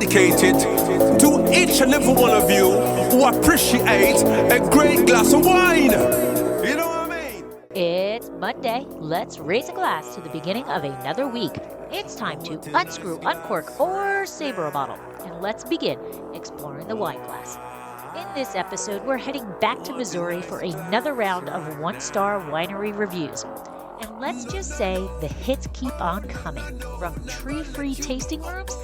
dedicated to each and every one of you who appreciate a great glass of wine. You know what I mean? It's Monday. Let's raise a glass to the beginning of another week. It's time to unscrew, uncork, or saber a bottle. And let's begin exploring the wine glass. In this episode, we're heading back to Missouri for another round of one-star winery reviews. And let's just say the hits keep on coming, from tree-free tasting rooms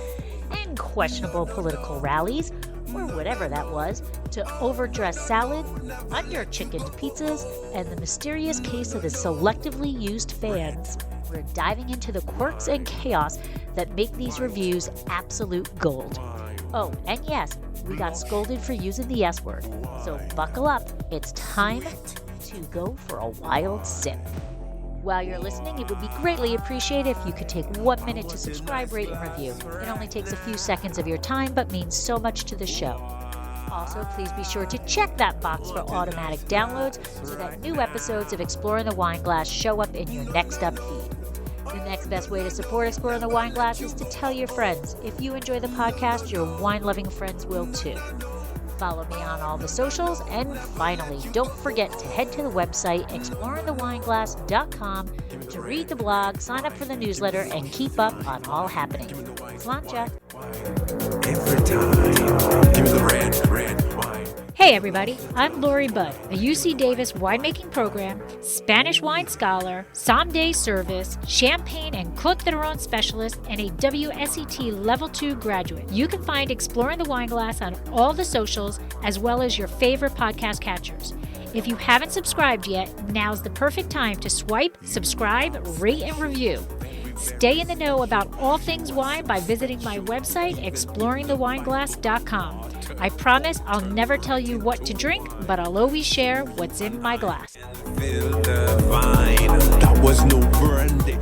and questionable political rallies, or whatever that was, to overdressed salad, under-chickened pizzas, and the mysterious case of the selectively used fans. We're diving into the quirks and chaos that make these reviews absolute gold. Oh, and yes, we got scolded for using the S word. So buckle up, it's time to go for a wild sip. While you're listening, it would be greatly appreciated if you could take 1 minute to subscribe, rate, and review. It only takes a few seconds of your time, but means so much to the show. Also, please be sure to check that box for automatic downloads so that new episodes of Exploring the Wine Glass show up in your next up feed. The next best way to support Exploring the Wine Glass is to tell your friends. If you enjoy the podcast, your wine-loving friends will too. Follow me on all the socials, and finally, don't forget to head to the website exploringthewineglass.com to read the blog, sign up for the newsletter, and keep up on all happening. Sláinte. Every time. Give me the red wine. Hey everybody, I'm Lori Budd, a UC Davis winemaking program, Spanish wine scholar, sommelier service, champagne and Côte d'Aron specialist, and a WSET Level 2 graduate. You can find Exploring the Wine Glass on all the socials, as well as your favorite podcast catchers. If you haven't subscribed yet, now's the perfect time to swipe, subscribe, rate, and review. Stay in the know about all things wine by visiting my website, exploringthewineglass.com. I promise I'll never tell you what to drink, but I'll always share what's in my glass. That was no brandy.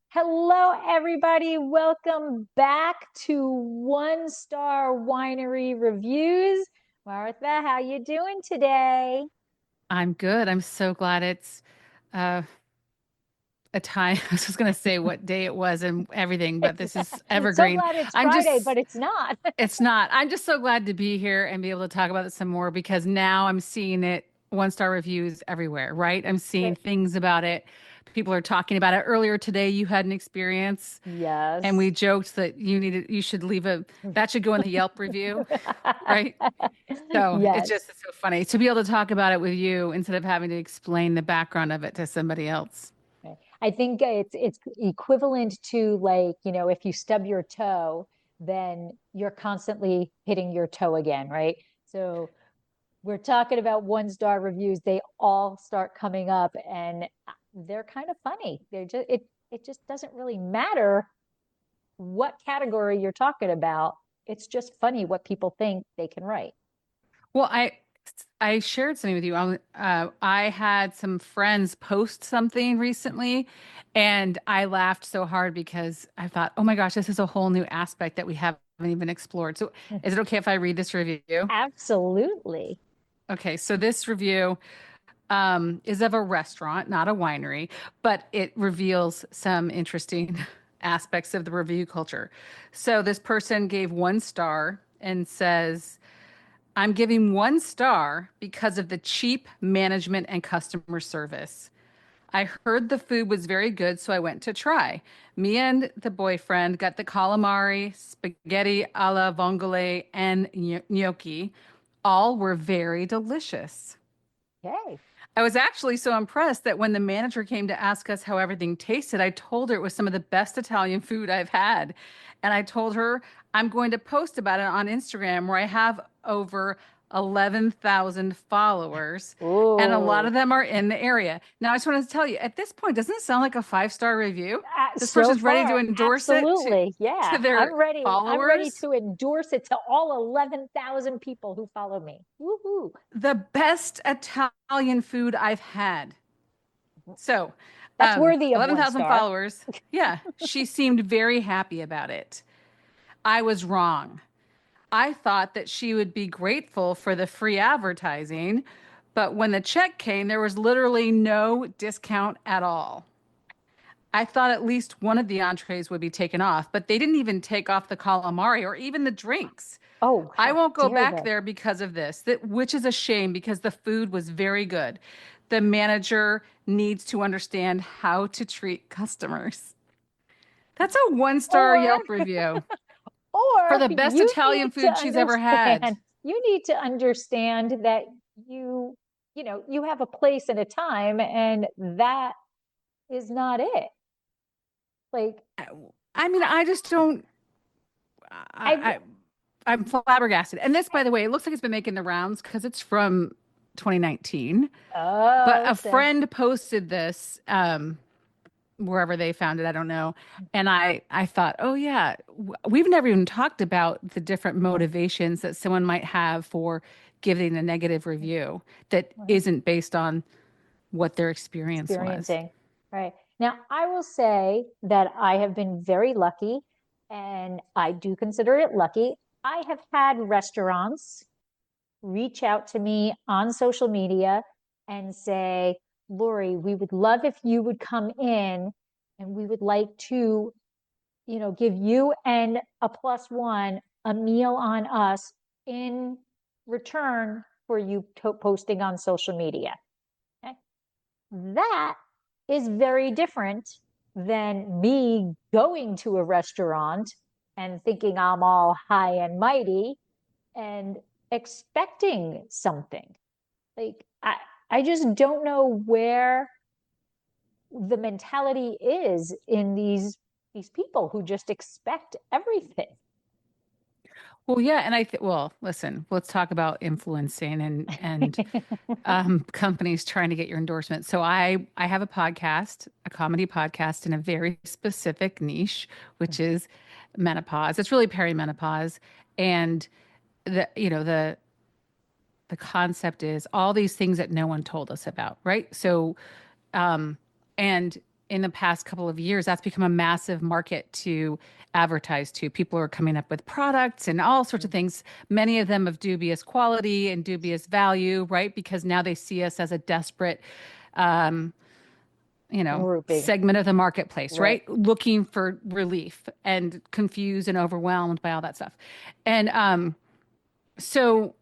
Hello, everybody. Welcome back to One Star Winery Reviews. Martha, how you doing today? I'm good. I'm so glad it's a time. I was just going to say what day it was and everything, but this is evergreen. So glad it's Friday, but it's not. It's not. I'm just so glad to be here and be able to talk about it some more, because now I'm seeing it one-star reviews everywhere, right? I'm seeing things about it. People are talking about it. Earlier today, you had an experience. Yes. And we joked that you should leave that should go in the Yelp review, right? So it's so funny to be able to talk about it with you instead of having to explain the background of it to somebody else. I think it's equivalent to, like, if you stub your toe, then you're constantly hitting your toe again, right? So we're talking about one-star reviews. They all start coming up and they're kind of funny. They're just it just doesn't really matter what category you're talking about. It's just funny what people think they can write. Well, I shared something with you. I had some friends post something recently, and I laughed so hard because I thought, oh my gosh, this is a whole new aspect that we haven't even explored. So is it okay if I read this review? Absolutely. Okay, so this review is of a restaurant, not a winery, but it reveals some interesting aspects of the review culture. So this person gave 1 star and says, I'm giving 1 star because of the cheap management and customer service. I heard the food was very good, so I went to try. Me and the boyfriend got the calamari, spaghetti alla vongole, and gnocchi. All were very delicious. Okay. I was actually so impressed that when the manager came to ask us how everything tasted, I told her it was some of the best Italian food I've had. And I told her I'm going to post about it on Instagram, where I have over 11,000 followers. Ooh. And a lot of them are in the area. Now, I just wanted to tell you, at this point, doesn't it sound like a 5-star review? This person's ready to endorse it to their followers. I'm ready to endorse it to all 11,000 people who follow me. Woohoo! The best Italian food I've had. So that's worthy of 11,000 followers. Yeah, she seemed very happy about it. I was wrong. I thought that she would be grateful for the free advertising, but when the check came, there was literally no discount at all. I thought at least one of the entrees would be taken off, but they didn't even take off the calamari or even the drinks. Oh, I how won't go dare back they? there because of this, which is a shame because the food was very good. The manager needs to understand how to treat customers. That's a one-star Or Yelp review for or the best you need Italian to food she's ever had. understand, you need to understand that you, you have a place and a time, and that is not it. Like, I mean, I just don't. I, I, I'm flabbergasted. And this, by the way, it looks like it's been making the rounds because it's from 2019. But oh, a so friend posted this wherever they found it, I don't know. And I thought, oh yeah, we've never even talked about the different motivations that someone might have for giving a negative review that right. isn't based on what their experience was. Experiencing. Right. Now, I will say that I have been very lucky, and I do consider it lucky. I have had restaurants reach out to me on social media and say, Lori, we would love if you would come in, and we would like to, give you and a plus one a meal on us in return for you posting on social media. Okay. That is very different than me going to a restaurant and thinking I'm all high and mighty and expecting something. Like, I just don't know where the mentality is in these people who just expect everything. Well, yeah, and I think, well, listen, let's talk about influencing and companies trying to get your endorsement. So I have a podcast, a comedy podcast in a very specific niche, which is menopause. It's really perimenopause, and the concept is all these things that no one told us about, right? So, and in the past couple of years, that's become a massive market to advertise to. People are coming up with products and all sorts of things, many of them of dubious quality and dubious value, right? Because now they see us as a desperate, um, Grouping. segment of the marketplace, Right. right? Looking for relief and confused and overwhelmed by all that stuff. And so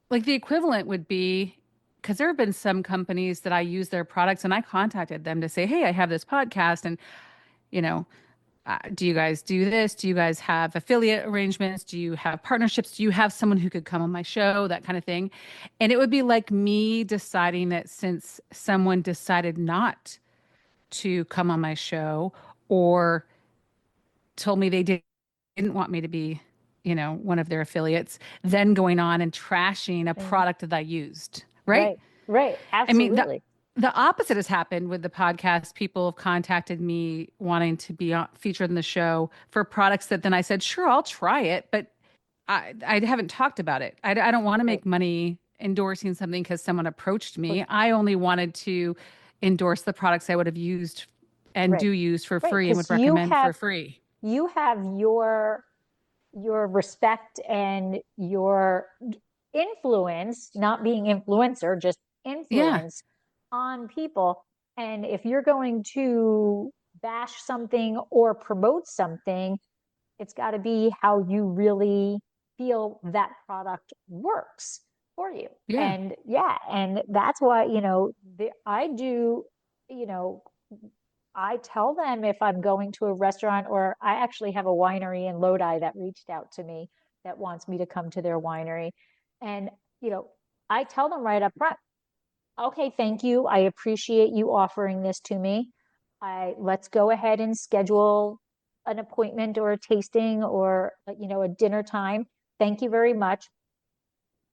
like the equivalent would be because there have been some companies that I use their products and I contacted them to say, hey, I have this podcast and, you know, do you guys do this? Do you guys have affiliate arrangements? Do you have partnerships? Do you have someone who could come on my show? That kind of thing. And it would be like me deciding that since someone decided not to come on my show or told me they didn't want me to be, one of their affiliates, then going on and trashing a Mm, product that I used, right? right. Right. I mean, Absolutely. the opposite has happened with the podcast. People have contacted me wanting to be featured in the show for products that then I said, sure, I'll try it, but I haven't talked about it. I don't want to Right. make money endorsing something because someone approached Right. me. I only wanted to endorse the products I would have used and Right. do use for Right. free and Because would recommend for free. you have your respect and your influence, not being influencer, just Yeah. influence on people. And if you're going to bash something or promote something, it's got to be how you really feel that product works for you. Yeah. And yeah, and that's why, I do, you know, I tell them if I'm going to a restaurant, or I actually have a winery in Lodi that reached out to me that wants me to come to their winery. And, you know, I tell them right up front, okay, thank you. I appreciate you offering this to me. Let's go ahead and schedule an appointment or a tasting or, a dinner time. Thank you very much.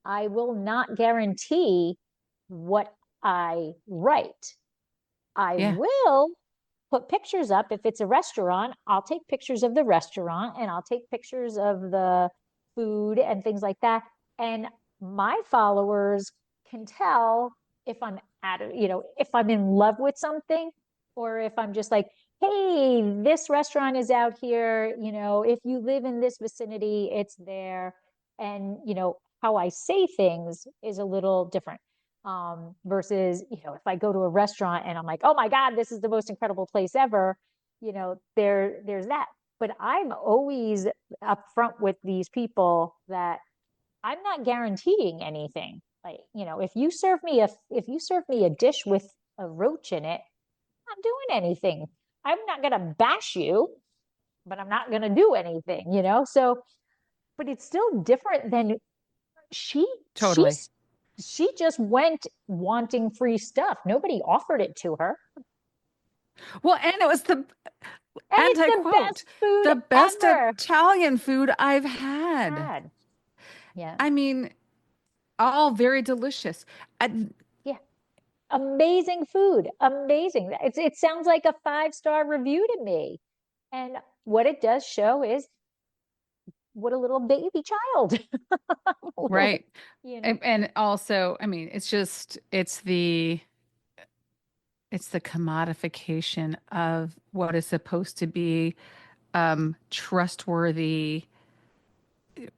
I will not guarantee what I write. I Yeah. will put pictures up. If it's a restaurant, I'll take pictures of the restaurant and I'll take pictures of the food and things like that. And my followers can tell if I'm if I'm in love with something or if I'm just like, hey, this restaurant is out here. If you live in this vicinity, it's there. And, how I say things is a little different versus if I go to a restaurant and I'm like, oh my god, this is the most incredible place ever, there's that. But I'm always upfront with these people that I'm not guaranteeing anything. Like, if you serve me a dish with a roach in it, I'm not doing anything. I'm not gonna bash you, but I'm not gonna do anything. So, but it's still different than she Totally. she's she just went wanting free stuff. Nobody offered it to her. Well, and it was the And it's anti the quote, best food the best ever Italian food I've had. had. Yeah. I mean, all very delicious. Yeah. Amazing food. Amazing. It sounds like a 5-star review to me. And what it does show is what a little baby child. Right. You know, And also, I mean, it's the commodification of what is supposed to be trustworthy,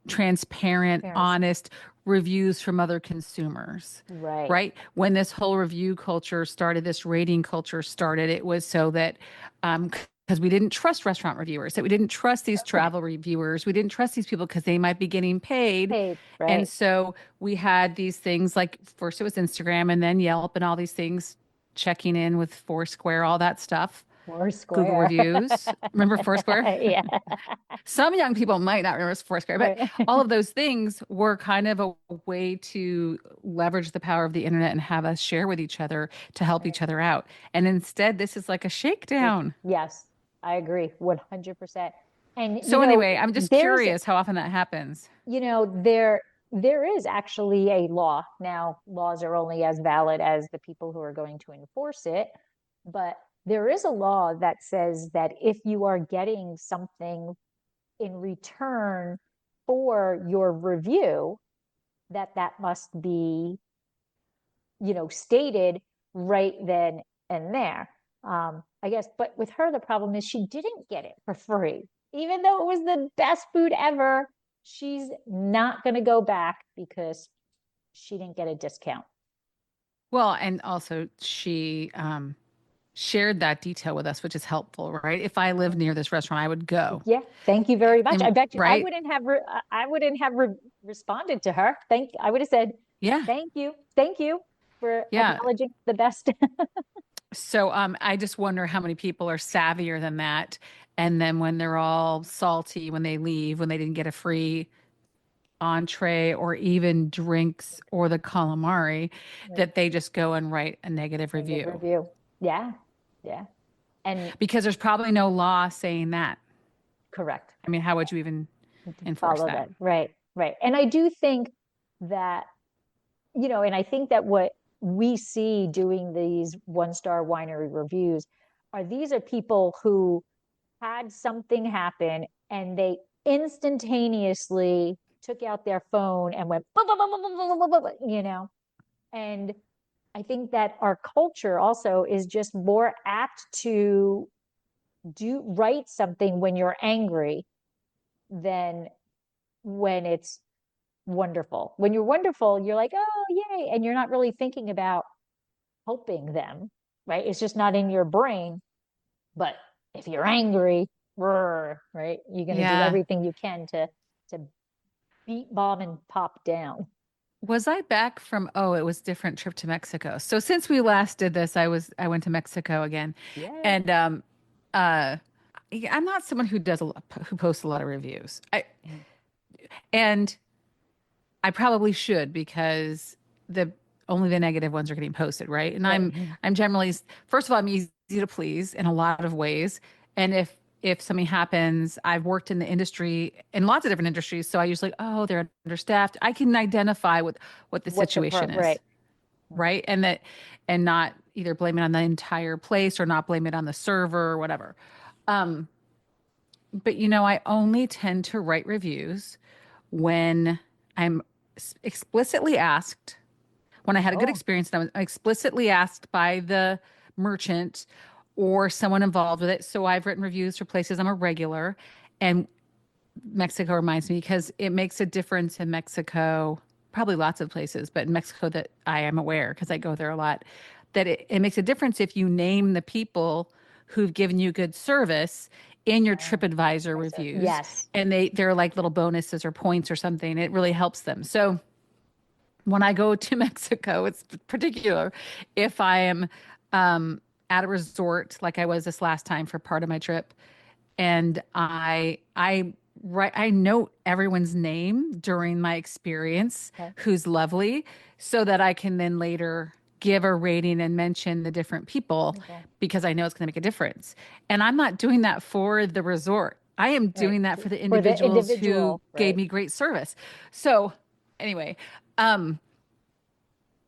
transparent, parents. honest reviews from other consumers. Right. Right? When this whole review culture started, this rating culture started, it was so that because we didn't trust restaurant reviewers, that we didn't trust these travel reviewers, we didn't trust these people because they might be getting paid. Paid. And Right. so we had these things like first it was Instagram and then Yelp and all these things checking in with Foursquare, all that stuff. Four Google square. reviews. Remember Foursquare? Yeah. Some young people might not remember Foursquare, but Right. all of those things were kind of a way to leverage the power of the internet and have us share with each other to help Right. each other out. And instead, this is like a shakedown. Yes, I agree 100%. And So anyway, I'm just curious how often that happens. there is actually a law. Now, laws are only as valid as the people who are going to enforce it, but there is a law that says that if you are getting something in return for your review, that must be, stated right then and there. I guess, but with her, the problem is she didn't get it for free. Even though it was the best food ever, she's not going to go back because she didn't get a discount. Well, and also she shared that detail with us, which is helpful, right? If I lived near this restaurant, I would go. Yeah, thank you very much. I And, bet you right? I wouldn't have responded to her. I would have said, Yeah. thank you for Yeah. acknowledging the best. So I just wonder how many people are savvier than that. And then when they're all salty when they leave, when they didn't get a free entree or even drinks or the calamari, that they just go and write a negative Negative review. review. Yeah, yeah, and Because there's probably no law saying that. correct. I mean, how would you even enforce Follow that? that. Right, right. And I do think that, and I think that what we see doing these 1-star winery reviews these are people who had something happen and they instantaneously took out their phone and went, "Blah, blah, blah, blah, blah, blah, blah, blah," and I think that our culture also is just more apt to write something when you're angry than when it's wonderful. When you're wonderful, you're like, oh, yay. And you're not really thinking about helping them, right? It's just not in your brain. But if you're angry, right, you're going to do Yeah. everything you can to beat, bomb, and pop down. Was I back from, oh, it was different trip to Mexico. So since we last did this, I went to Mexico again. Yeah. And uh I'm not someone who posts a lot of reviews. And I probably should because the only the negative ones are getting posted, right? And Right. I'm generally first of all, I'm easy to please in a lot of ways. And if something happens, I've worked in the industry in lots of different industries, so I usually, oh, they're understaffed. I can identify what the situation is, Right. right? And not either blame it on the entire place or not blame it on the server or whatever. But I only tend to write reviews when I'm explicitly asked, when I had a good Oh, experience and I was explicitly asked by the merchant or someone involved with it. So I've written reviews for places I'm a regular, and Mexico reminds me because it makes a difference in Mexico, probably lots of places, but in Mexico that I am aware because I go there a lot, that it makes a difference if you name the people who've given you good service in your TripAdvisor reviews, Yes. and they're like little bonuses or points or something. It really helps them. So when I go to Mexico, it's particular if I am at a resort like I was this last time for part of my trip, and I note everyone's name during my experience Okay. who's lovely, so that I can then later give a rating and mention the different people, Okay. because I know it's going to make a difference. And I'm not doing that for the resort. I am Right. doing that for the For the individuals who individual, gave right? me great service. So anyway, um,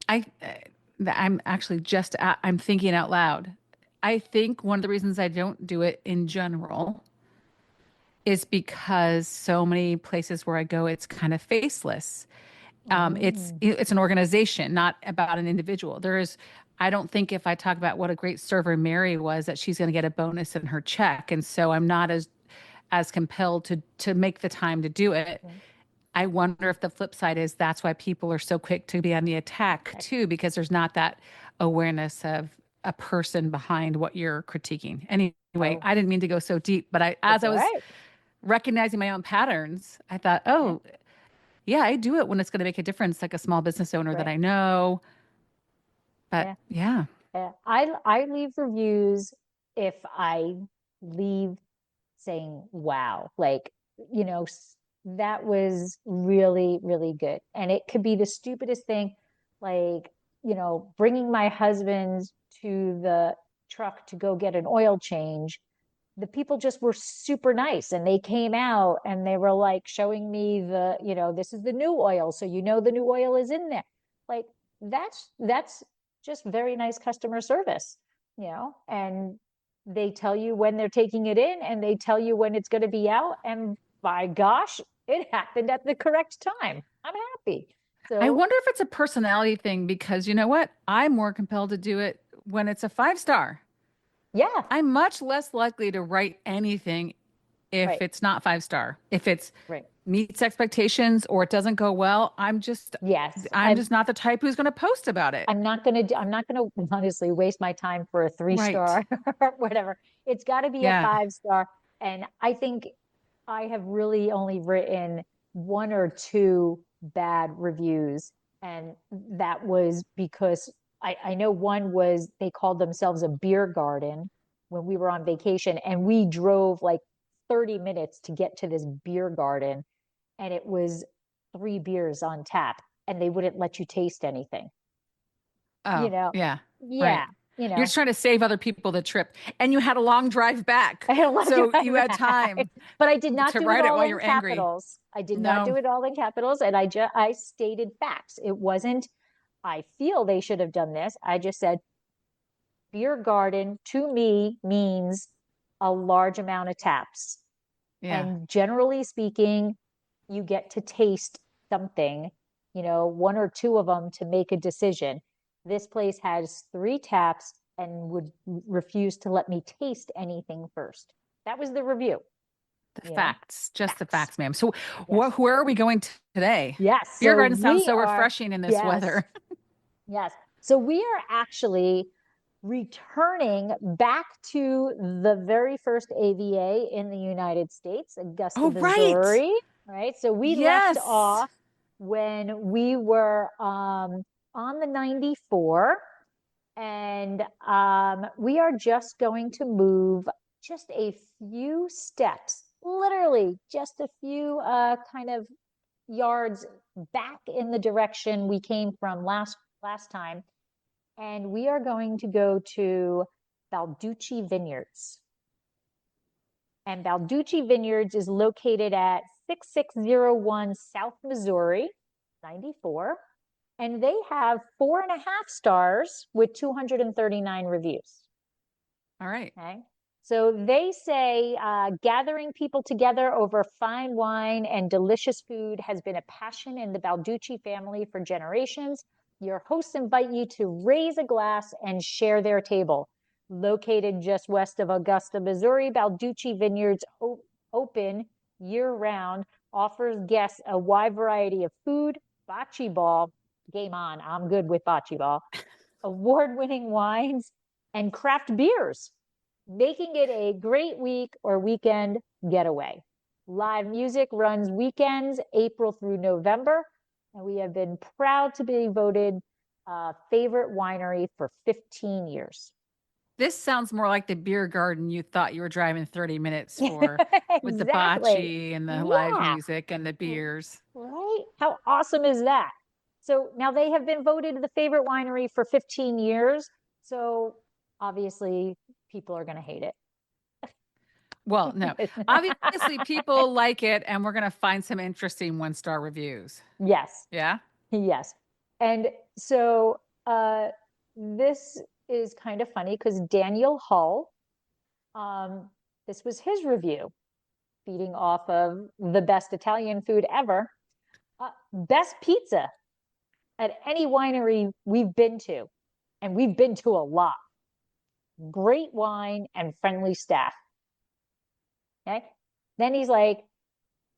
I I'm actually I'm thinking out loud. I think one of the reasons I don't do it in general is because so many places where I go, it's kind of faceless. Mm, It's an organization, not about an individual. I don't think if I talk about what a great server Mary was, that she's going to get a bonus in her check, and so I'm not as compelled to make the time to do it. right. I wonder if the flip side is that's why people are so quick to be on the attack too, because there's not that awareness of a person behind what you're critiquing. Anyway, Oh, I didn't mean to go so deep, but it's as I all was right. recognizing my own patterns, I thought, Yeah, oh, yeah, I do it when it's going to make a difference, like a small business owner that right. I know. But Yeah. yeah. Yeah. I leave reviews if I leave saying, wow, like, you know, that was really, really good. And it could be the stupidest thing, like, bringing my husband to the truck to go get an oil change. The people just were super nice, and they came out and they were like showing me this is the new oil. So, the new oil is in there. Like, that's just very nice customer service, and they tell you when they're taking it in, and they tell you when it's going to be out. And by gosh, it happened at the correct time. I'm happy. I So, wonder if it's a personality thing, because you know what? I'm more compelled to do it when it's a 5 star. yeah, I'm much less likely to write anything if right, it's not 5 star. If it's right. meets expectations or it doesn't go well, Yes. I'm just not the type who's going to post about it. I'm not gonna honestly waste my time for a three Right. star or whatever. It's got to be a Yeah. 5 star. And I think I have really only written one or two bad reviews. And that was because I know one was they called themselves a beer garden when we were on vacation, and we drove like 30 minutes to get to this beer garden, and it was three beers on tap, and they wouldn't let you taste anything. you Oh, know yeah. yeah Right. you You're know just trying to save other people the trip. And you had a long drive back. I had a lot to So you had unpack, time but I did not to do it write it all while in you're angry. capitals. I did not do No. it all in capitals, and I stated facts. It wasn't, I feel they should have done this. I just said beer garden to me means a large amount of taps, Yeah. and generally speaking, you get to taste something, one or two of them to make a decision. This place has three taps and would refuse to let me taste anything first. That was the review. The you know facts, just the Facts. facts, ma'am. So Yes. where are we going today? Yes. Beer So garden sounds we so are, refreshing in this yes, weather. yes. So we are actually returning back to the very first AVA in the United States, Augusta, Oh, right. Missouri. Right. So we left Yes. off when we were on the 94, and we are just going to move just a few steps, literally just a few kind of yards back in the direction we came from last time, and we are going to go to Balducci Vineyards. And Balducci Vineyards is located at 6601 South Missouri, 94. And they have 4.5 stars with 239 reviews. All right. Okay. So they say gathering people together over fine wine and delicious food has been a passion in the Balducci family for generations. Your hosts invite you to raise a glass and share their table. Located just west of Augusta, Missouri, Balducci Vineyards open year-round, offers guests a wide variety of food, bocce ball, game on, I'm good with bocce ball, award-winning wines, and craft beers. making it a great week or weekend getaway. Live music runs weekends, April through November, and we have been proud to be voted favorite winery for 15 years. This sounds more like the beer garden you thought you were driving 30 minutes for, with the Exactly. bocce and the live Yeah. music and the beers. Right? How awesome is that? So now they have been voted the favorite winery for 15 years. So obviously people are going to hate it. Well, no, obviously people like it, and we're going to find some interesting one-star reviews. Yes. Yeah. Yes. And so this is kind of funny because Daniel Hull, this was his review, feeding off of the best Italian food ever. Best pizza at any winery we've been to, and we've been to a lot. Great wine and friendly staff. Okay. Then he's like,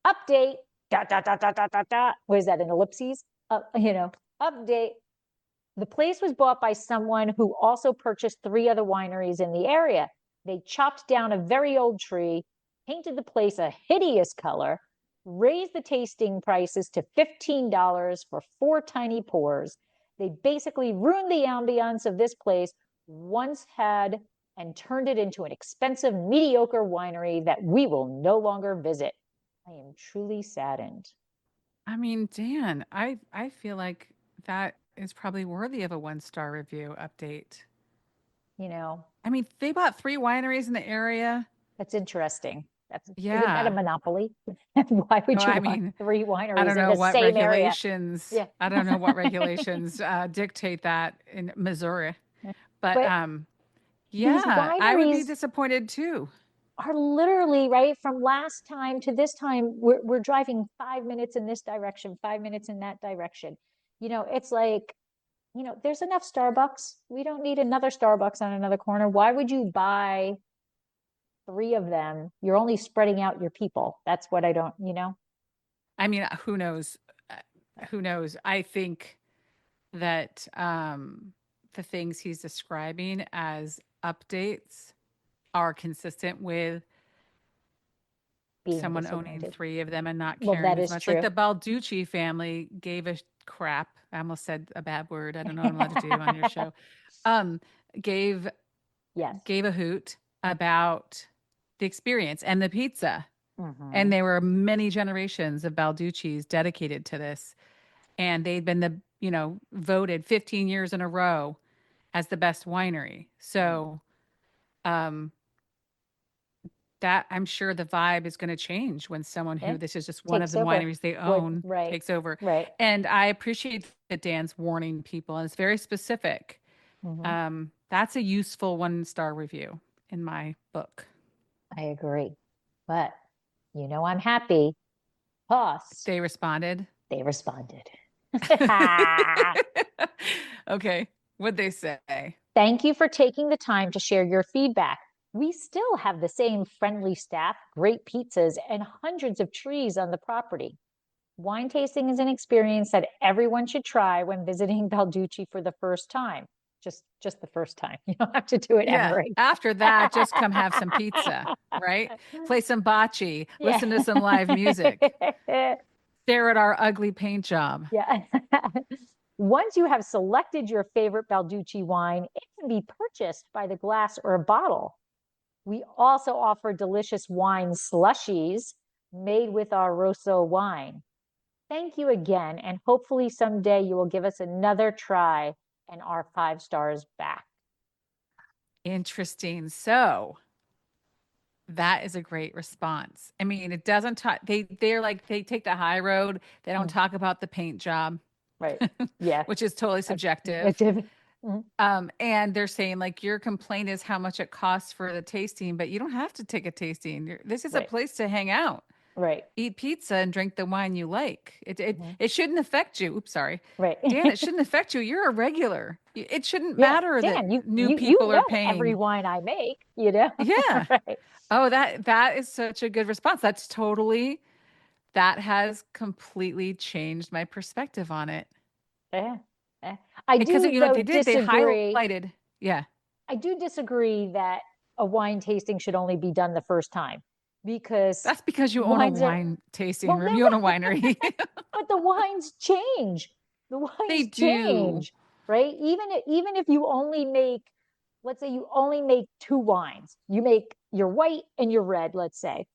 update, dot, dot, dot, dot, dot, dot, dot. What is that, an ellipses? Update. The place was bought by someone who also purchased 3 other wineries in the area. They chopped down a very old tree, painted the place a hideous color, raised the tasting prices to $15 for 4 tiny pours. They basically ruined the ambiance of this place once had and turned it into an expensive, mediocre winery that we will no longer visit. I am truly saddened. I mean, Dan, I feel like that is probably worthy of a one-star review update. You know, I mean, they bought 3 wineries in the area. that's interesting. Isn't that a Yeah. monopoly? Why would Oh, you I want mean, 3 I wineries don't in know the what same area? regulations. Yeah. I don't know what regulations dictate that in Missouri. But But these yeah, I would be wineries disappointed too. are literally right from last time to this time. We're driving 5 minutes in this direction, 5 minutes in that direction. It's like, there's enough Starbucks. We don't need another Starbucks on another corner. Why would you buy 3 of them? You're only spreading out your people. That's what I don't. I mean, who knows? Uh, Who knows? I think that the things he's describing as updates are consistent with Being someone owning disappointed. 3 of them and not Well, caring that as is much. Like true. the Balducci family gave a crap. I almost said a bad word. I don't know what I'm allowed to do on your show. Um, gave Yes. gave a hoot about the experience and the pizza. And Mhm. there were many generations of Balducci's dedicated to this. And they'd been voted 15 years in a row as the best winery. So um, that I'm sure the vibe is going to change when someone Yeah. who this is just one of Takes the over. wineries they What? own Right. takes over. Right. And I appreciate that Dan's warning people, and it's very specific. Mhm. That's a useful one-star review in my book. I agree. But I'm happy. Plus, They responded. they responded. Okay. What'd they say? Thank you for taking the time to share your feedback. We still have the same friendly staff, great pizzas, and hundreds of trees on the property. Wine tasting is an experience that everyone should try when visiting Balducci for the first time. Just the first time. You don't have to do it Yeah. ever After that, just come have some pizza, right? Play some bocce, listen to some live music, Yeah. stare at our ugly paint job. Yeah. Once you have selected your favorite Balducci wine, it can be purchased by the glass or a bottle. We also offer delicious wine slushies made with our Rosso wine. Thank you again, and hopefully someday you will give us another try and our 5 stars back. Interesting. So that is a great response. I mean, it doesn't talk, they're like, they take the high road. They don't talk about the paint job, Right. Yeah. which is totally subjective. Mhm. And they're saying like your complaint is how much it costs for the tasting, but you don't have to take a tasting. This is a Right. place to hang out, Right. eat pizza, and drink the wine you like. It shouldn't affect you. Oops, sorry, Right. Dan. It shouldn't affect you. You're a regular. It shouldn't Yeah. matter Dan, that you new you you people are know every paying. wine I make, Yeah. Right. Oh, that is such a good response. That has completely changed my perspective on it. Yeah. Yeah. I Because do you know what though they did? They disagree. highlighted. Yeah. I do disagree that a wine tasting should only be done the first time because That's because you own a wines are, wine tasting well, room. no, You own a winery. but the wines change. The They wines do. change, right? Even if you only make, let's say you only make two wines, you make your white and your red, let's say.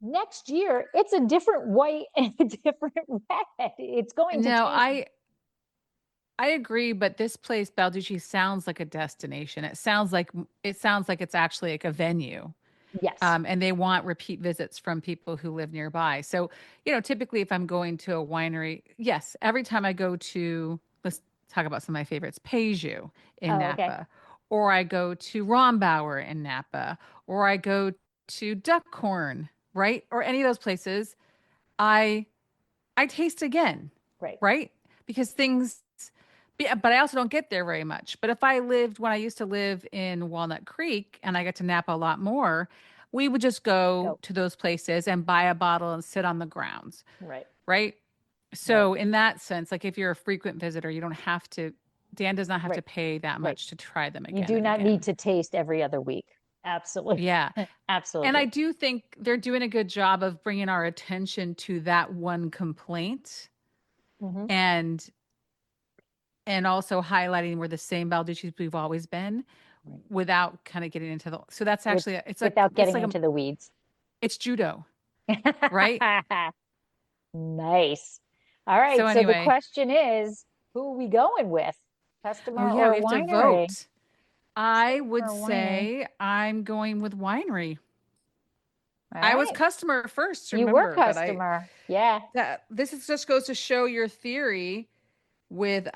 Next year, it's a different white and a different red. It's going to No, taste. I agree, but this place, Balducci, sounds like a destination. It sounds like it's actually like a venue. Yes. And they want repeat visits from people who live nearby. So, typically if I'm going to a winery, yes, every time I go to, let's talk about some of my favorites, Peju in Oh, okay. Napa, or I go to Rombauer in Napa, or I go to Duckhorn, right? Or any of those places, I I taste again, Right. right? Because but I also don't get there very much. But if I lived when I used to live in Walnut Creek and I get to Napa a lot more, we would just go Go. to those places and buy a bottle and sit on the grounds, Right. right? Right. So in that sense, like if you're a frequent visitor, you don't have to, Dan does not have to Right. pay that Right. much to try them You again do and not need again. to taste every other week. Absolutely. Yeah. And I Absolutely. do think they're doing a good job of bringing our attention to that one complaint Hmm. and also highlighting we're the same Balducci's we've always been Right. without kind of getting into the so that's With actually it's like without it's getting like a into the weeds. it's judo, right? Nice. All right. So So the anyway, question is, who are we going with? oh Customer yeah, we or have to winery? vote. I Customer would or winery? say I'm going with winery. All I was right. customer first, You were remember, but I customer. Yeah. that this is just goes to show your theory with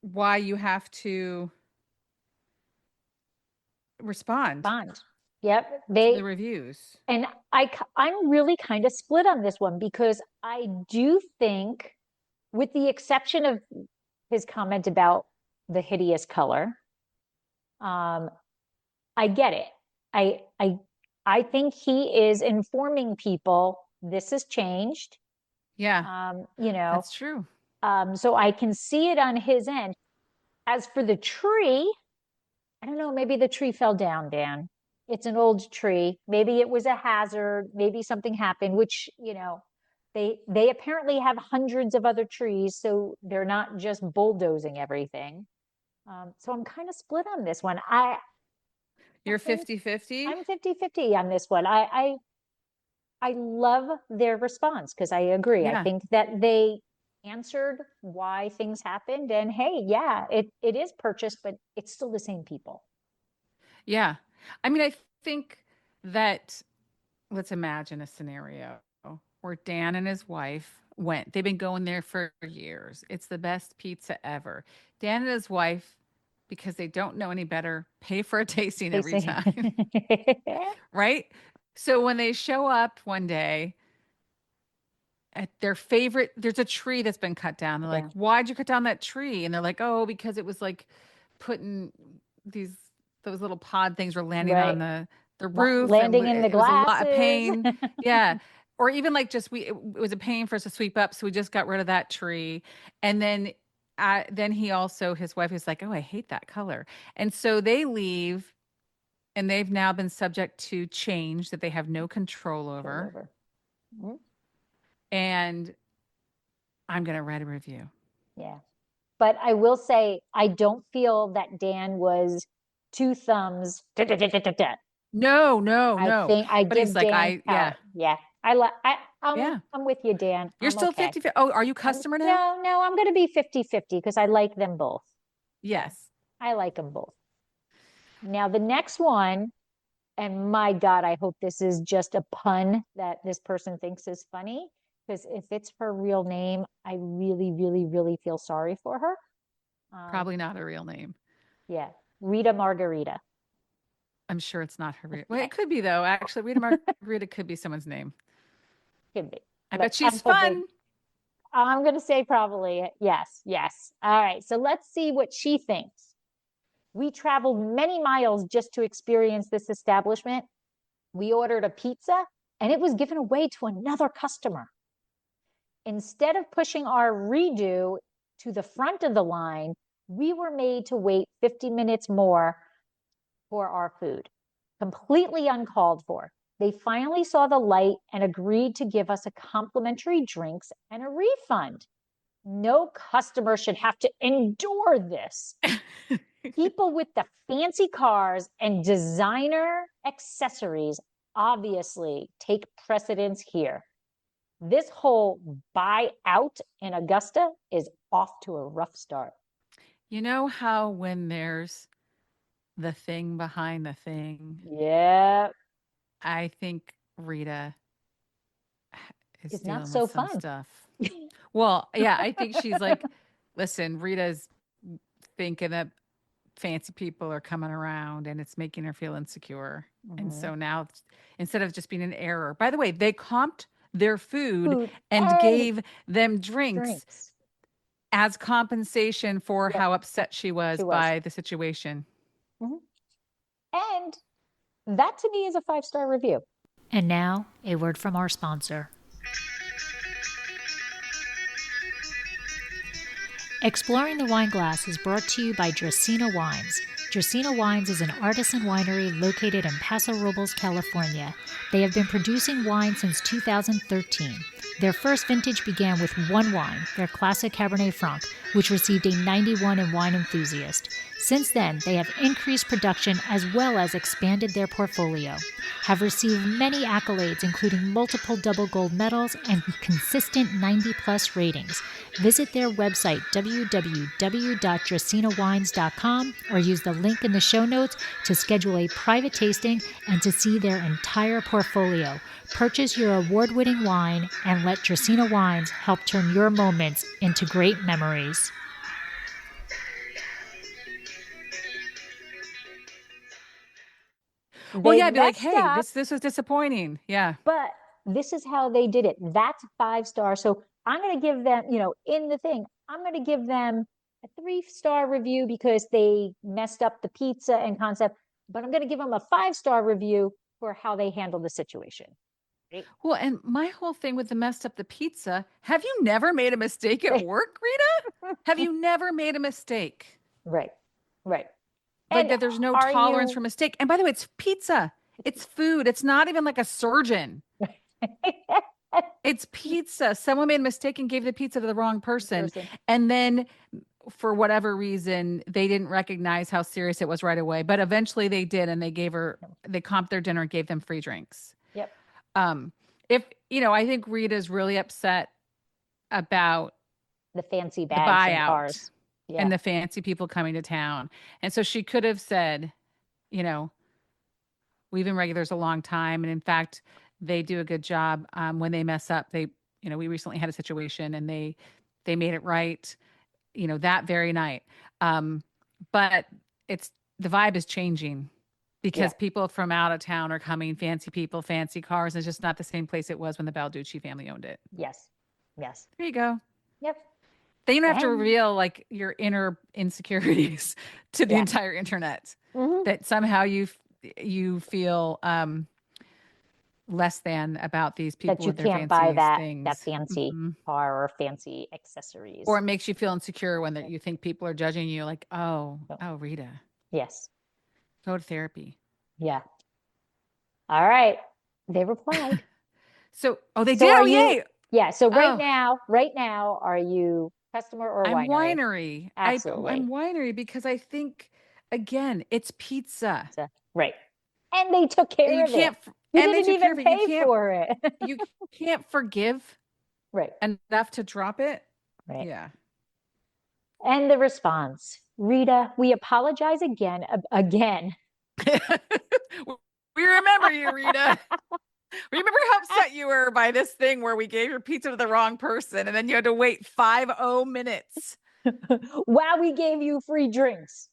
why you have to respond Bond. Yep. to the reviews. And I'm really kind of split on this one because I do think, with the exception of his comment about the hideous color, um, I get it. I I I think he is informing people this has changed. Yeah, Um, you know, that's true. so I can see it on his end. As for the tree, I don't know, maybe the tree fell down, Dan. It's an old tree. Maybe it was a hazard. Maybe something happened, which, they apparently have hundreds of other trees, so they're not just bulldozing everything. So I'm kind of split on this one. I You're think 50-50. I'm 50-50 on this one. I love their response because I agree. I Yeah. think that they answered why things happened, and hey, yeah, it is purchased, but it's still the same people. Yeah. I mean, I think that let's imagine a scenario where Dan and his wife went. They've been going there for years. It's the best pizza ever. Dan and his wife, because they don't know any better, pay for a tasting They every say, time, right? So when they show up one day at their favorite, there's a tree that's been cut down. They're like, down, "Why'd you cut down that tree?" And they're like, "Oh, because it was like putting these those little pod things were landing right? on the roof and Landing in the it was a lot of glasses. pain." Yeah. Or even like just it was a pain for us to sweep up, so we just got rid of that tree. And then he also his wife is like, "Oh, I hate that color." And so they leave and they've now been subject to change that they have no control Roll over. over. Mhm. And I'm going to write a review. Yeah. But I will say, I don't feel that Dan was two thumbs. Da, da, da, da, da, da. No, no, I no. think I But he's give like, Dan yeah, power. Yeah. I like yeah. I'm with you, Dan. You're I'm still okay. 50. Oh, are you I'm customer now? no, no, I'm gonna be 50-50 because I like them both. Yeah, Yes. I like them both. Now the next one, and my God, I hope this is just a pun that this person thinks is funny. Because if it's her real name, I really, really, really feel sorry for her. Um, Probably not a real name. yeah, Rita Margarita. I'm sure it's not her real. Well, it could be though. Actually, Rita Margarita could be someone's name. Could be. I But bet she's fun. I'm going to say probably yes, yes. All right, so let's see what she thinks. We traveled many miles just to experience this establishment. We ordered a pizza and it was given away to another customer. Instead of pushing our redo to the front of the line, we were made to wait 50 minutes more for our food, completely uncalled for. They finally saw the light and agreed to give us a complimentary drinks and a refund. No customer should have to endure this. People with the fancy cars and designer accessories obviously take precedence here. This whole buy out in Augusta is off to a rough start. You know how when there's the thing behind the thing, Yeah, I think Rita is it's dealing not so with some fun. stuff. Well, yeah, I think she's like, listen, Rita's thinking that fancy people are coming around and it's making her feel insecure. And so now instead of just being an error, by the way, they comped their food and gave them drinks as compensation for how upset she was by the situation. And that to me is a 5-star review. And now, a word from our sponsor. Exploring the Wine Glass is brought to you by Dracaena Wines. Dracaena Wines is an artisan winery located in Paso Robles, California. They have been producing wine since 2013. Their first vintage began with one wine, their classic Cabernet Franc, which received a 91 in Wine Enthusiast. Since then, they have increased production as well as expanded their portfolio, have received many accolades including multiple double gold medals and consistent 90-plus ratings. Visit their website www.dracaenawines.com or use the link in the show notes to schedule a private tasting and to see their entire portfolio. Purchase your award-winning wine and let Dracaena Wines help turn your moments into great memories. Well, yeah, I'd be like, hey, this was disappointing. Yeah. But this is how they did it. That's 5-star. So I'm going to give them, in the thing, I'm going to give them a 3-star review because they messed up the pizza and concept, but I'm going to give them a 5-star review for how they handled the situation. Right? Well, and my whole thing with the messed up the pizza, have you never made a mistake at work, Rita? Have you never made a mistake? Right. Like And that there's no tolerance for mistake. And by the way, it's pizza. It's food. It's not even like a surgeon. It's pizza. Someone made a mistake and gave the pizza to the wrong person. And then for whatever reason, they didn't recognize how serious it was right away. But eventually they did. And they comped their dinner and gave them free drinks. Yep. I think Rita's really upset about the fancy bags and cars. Yeah. And the fancy people coming to town. And so she could have said, we've been regulars a long time. And in fact, they do a good job. When they mess up, we recently had a situation and they made it right, that very night. But the vibe is changing because people from out of town are coming, fancy people, fancy cars. And it's just not the same place it was when the Balducci family owned it. Yes. There you go. Yep. Then you don't have to reveal like your inner insecurities to the entire internet. That somehow you feel less than about these people that you with their can't fancy buy things. that fancy car or fancy accessories. Or it makes you feel insecure when you think people are judging you. Like, oh, Rita. Yes. Go to therapy. Yeah. All right. They replied. They did. Oh, yay. Yeah. So right now, are you customer or winery? I'm winery. Absolutely. I'm winery because I think, again, it's pizza. Right. And they took care of it. You didn't even pay for it. You can't forgive enough to drop it. Right. Yeah. And the response, Rita, we apologize again. We remember you, Rita. Remember how upset you were by this thing where we gave your pizza to the wrong person and then you had to wait 50 minutes while we gave you free drinks.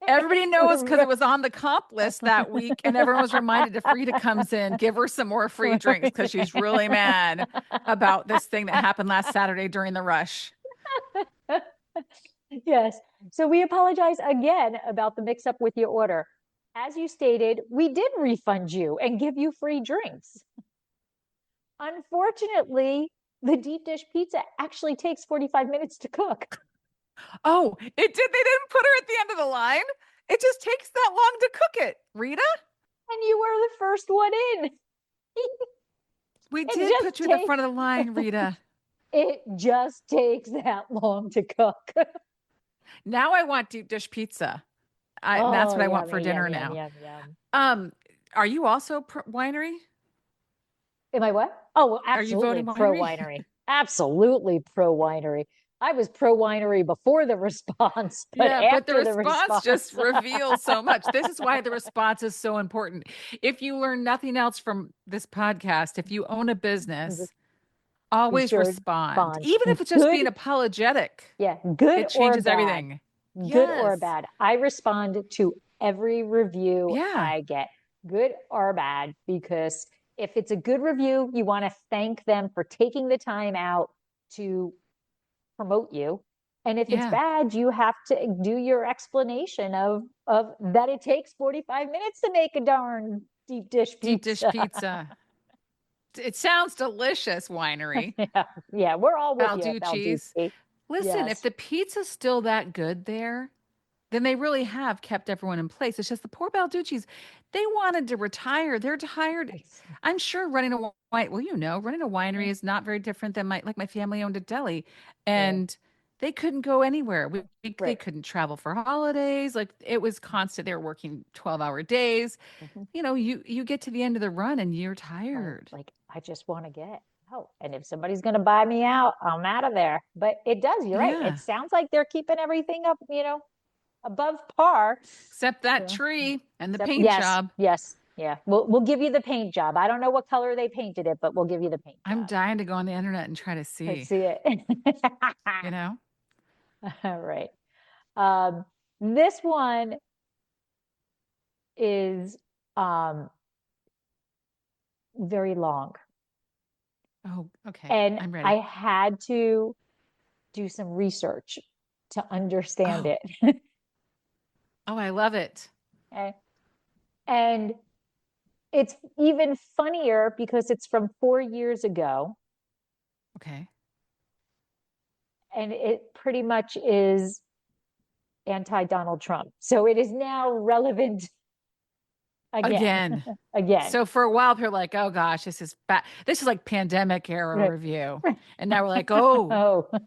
Everybody knows because it was on the comp list that week and everyone was reminded if Rita comes in, give her some more free drinks because she's really mad about this thing that happened last Saturday during the rush. Yes. So we apologize again about the mix-up with your order. As you stated, we did refund you and give you free drinks. Unfortunately, the deep dish pizza actually takes 45 minutes to cook. Oh, it did. They didn't put her at the end of the line. It just takes that long to cook it, Rita. And you were the first one in. We It did just put you at the takes front of the line, Rita. it just takes that long to cook. Now I want deep dish pizza. That's Oh, what I want yummy, for dinner yum, yum, now. yum, yum. Are you also winery? Am I what? Oh, well, Are you absolutely voting pro winery? winery. Absolutely pro winery. I was pro winery before the response, but Yeah, but the after the response just response. reveals so much. This is why the response is so important. If you learn nothing else from this podcast, if you own a business, Be always sure to respond. respond. Even if it's just Good, being apologetic, yeah, good it or changes bad. everything. Good or Yes. bad. I respond to every review Yeah. I get, good or bad, because if it's a good review, you want to thank them for taking the time out to promote you. And if it's Yeah. bad, you have to do your explanation of that it takes 45 minutes to make a darn deep dish Deep dish pizza. pizza. It sounds delicious, winery. Yeah, yeah, we're all with you, Balducci's. Balducci. Listen, if Yes. the pizza's still that good there, then they really have kept everyone in place. It's just the poor Balducci's, they wanted to retire. They're tired. I'm sure running a running a winery is not very different than my family owned a deli, Yeah, and they couldn't go anywhere. They right. couldn't travel for holidays. Like it was constant. They were working 12-hour days. Mhm. You get to the end of the run and you're Right. tired. Like, I just want to get out. And if somebody's going to buy me out, I'm out of there. But it does, you're right. It Yeah. sounds like they're keeping everything up, above par. Except that So, tree and the except, paint yes, job. yes, yeah. We'll give you the paint job. I don't know what color they painted it, but we'll give you the paint I'm job. dying to go on the internet and try to Let's see, see it. you know? All right. This one is very long. Oh, okay. And I'm I ready. had to do some research to understand Oh, it. oh, I love it. Okay. And it's even funnier because it's from 4 years ago. Okay. And it pretty much is anti Donald Trump. So it is now relevant again. Again. Again. So for a while, people are like, oh gosh, this is bad. This is like pandemic era Right. review. And now we're like, oh, Oh,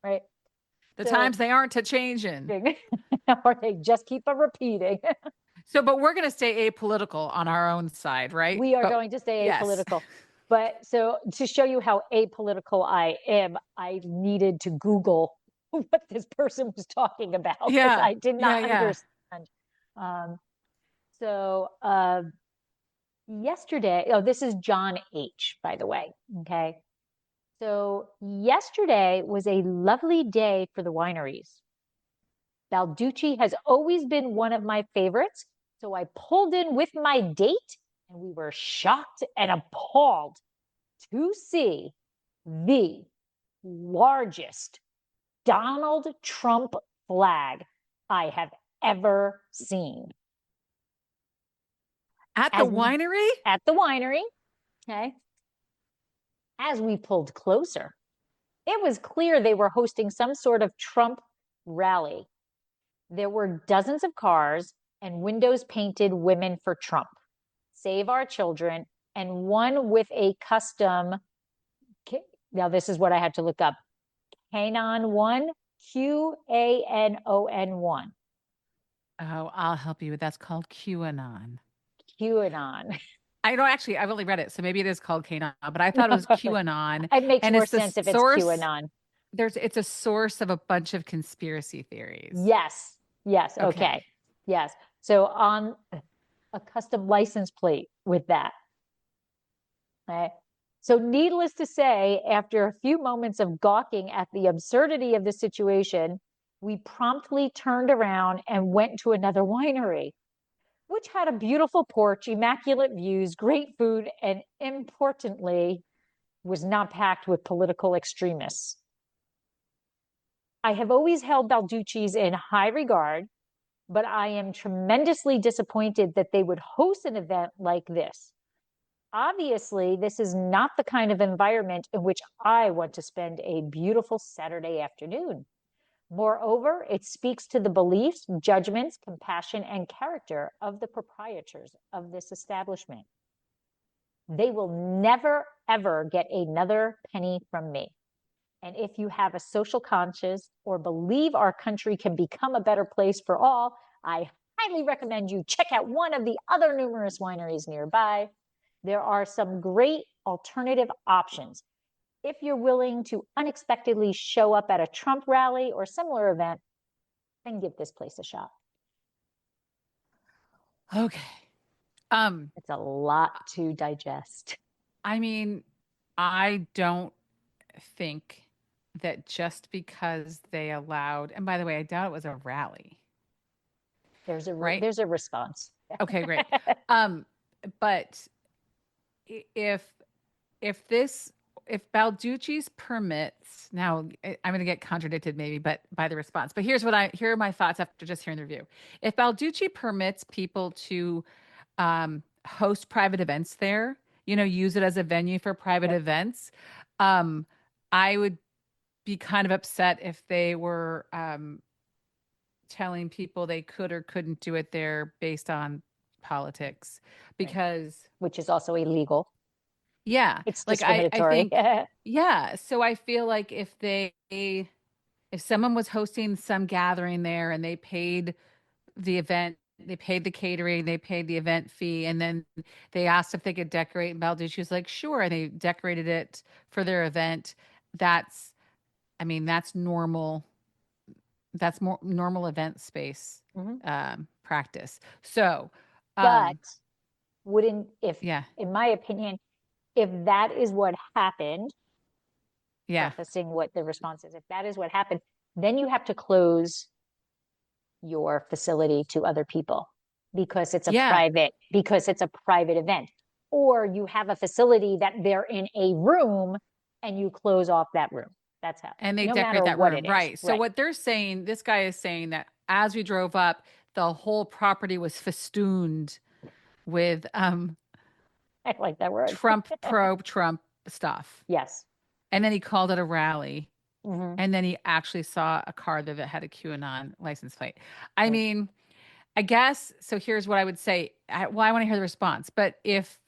right. the So, times they aren't to changing. or they just keep on repeating. So, but we're going to stay apolitical on our own side, right? We are But going to stay yes. apolitical. But so to show you how apolitical I am, I needed to Google what this person was talking about because Yeah. I did Yeah. not Yeah. understand. Um, so yesterday, oh, this is John H, by the way. Okay. So yesterday was a lovely day for the wineries. Balducci has always been one of my favorites. So I pulled in with my date and we were shocked and appalled to see the largest Donald Trump flag I have ever seen. At the As winery? at the winery, okay, as we pulled closer, it was clear they were hosting some sort of Trump rally. There were dozens of cars and windows painted Women for Trump, Save Our Children, and one with a custom. Now, this is what I had to look up. Canon 1, QANON 1. Oh, I'll help you. That's called QAnon. QAnon. I don't actually, I've only read it. So maybe it is called Qanon, but I thought it was QAnon. It makes And more it's the sense if it's source. QAnon. It's a source of a bunch of conspiracy theories. Yes. Yes. Okay. Okay. Yes. So on a custom license plate with that. Okay. So needless to say, after a few moments of gawking at the absurdity of the situation, we promptly turned around and went to another winery, which had a beautiful porch, immaculate views, great food, and importantly, was not packed with political extremists. I have always held Balducci's in high regard, but I am tremendously disappointed that they would host an event like this. Obviously, this is not the kind of environment in which I want to spend a beautiful Saturday afternoon. Moreover, it speaks to the beliefs, judgments, compassion, and character of the proprietors of this establishment. They will never, ever get another penny from me. And if you have a social conscience or believe our country can become a better place for all, I highly recommend you check out one of the other numerous wineries nearby. There are some great alternative options. If you're willing to unexpectedly show up at a Trump rally or similar event, then give this place a shot. Okay. It's a lot to digest. I mean, I don't think that just because they allowed, and by the way, I doubt it was a rally, right? There's a response. Okay, great. But if if Balducci's permits, now I'm going to get contradicted maybe, but by the response. But here are my thoughts after just hearing the review. If Balducci permits people to host private events there, use it as a venue for private events, I would be kind of upset if they were telling people they could or couldn't do it there based on politics, because which is also illegal. yeah, It's like discriminatory. I think, yeah. So I feel like if someone was hosting some gathering there and they paid the event, they paid the catering, they paid the event fee, and then they asked if they could decorate, and Balducci was like, sure, and they decorated it for their event. That's, I mean, that's normal. That's more normal event space practice. So, But wouldn't, if, yeah, in my opinion, if that is what happened, yeah, prefacing what the response is, if that is what happened, then you have to close your facility to other people because it's a yeah. private event. Or you have a facility that they're in a room and you close off that room. That's how. And they No decorate matter that what room, it is. right? So what they're saying, this guy is saying that as we drove up, the whole property was festooned with I like that word. Trump pro-Trump stuff. Yes. And then he called it a rally. Mm-hmm. And then he actually saw a car that had a QAnon license plate. I mean, I guess, so here's what I would say. I want to hear the response. But if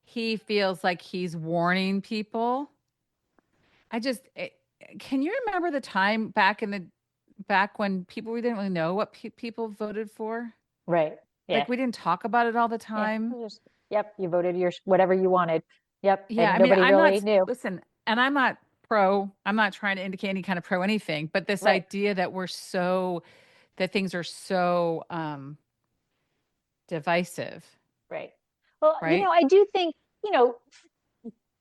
he feels like he's warning people, can you remember the time back when we didn't really know what people voted for? Right. Yeah. Like we didn't talk about it all the Yeah. time. Yep. You voted your whatever you wanted. Yep. Yeah. And I mean, nobody really knew. listen, and I'm not trying to indicate any kind of pro anything, but this Right. idea that that things are so divisive. Right. Well, Right. I do think,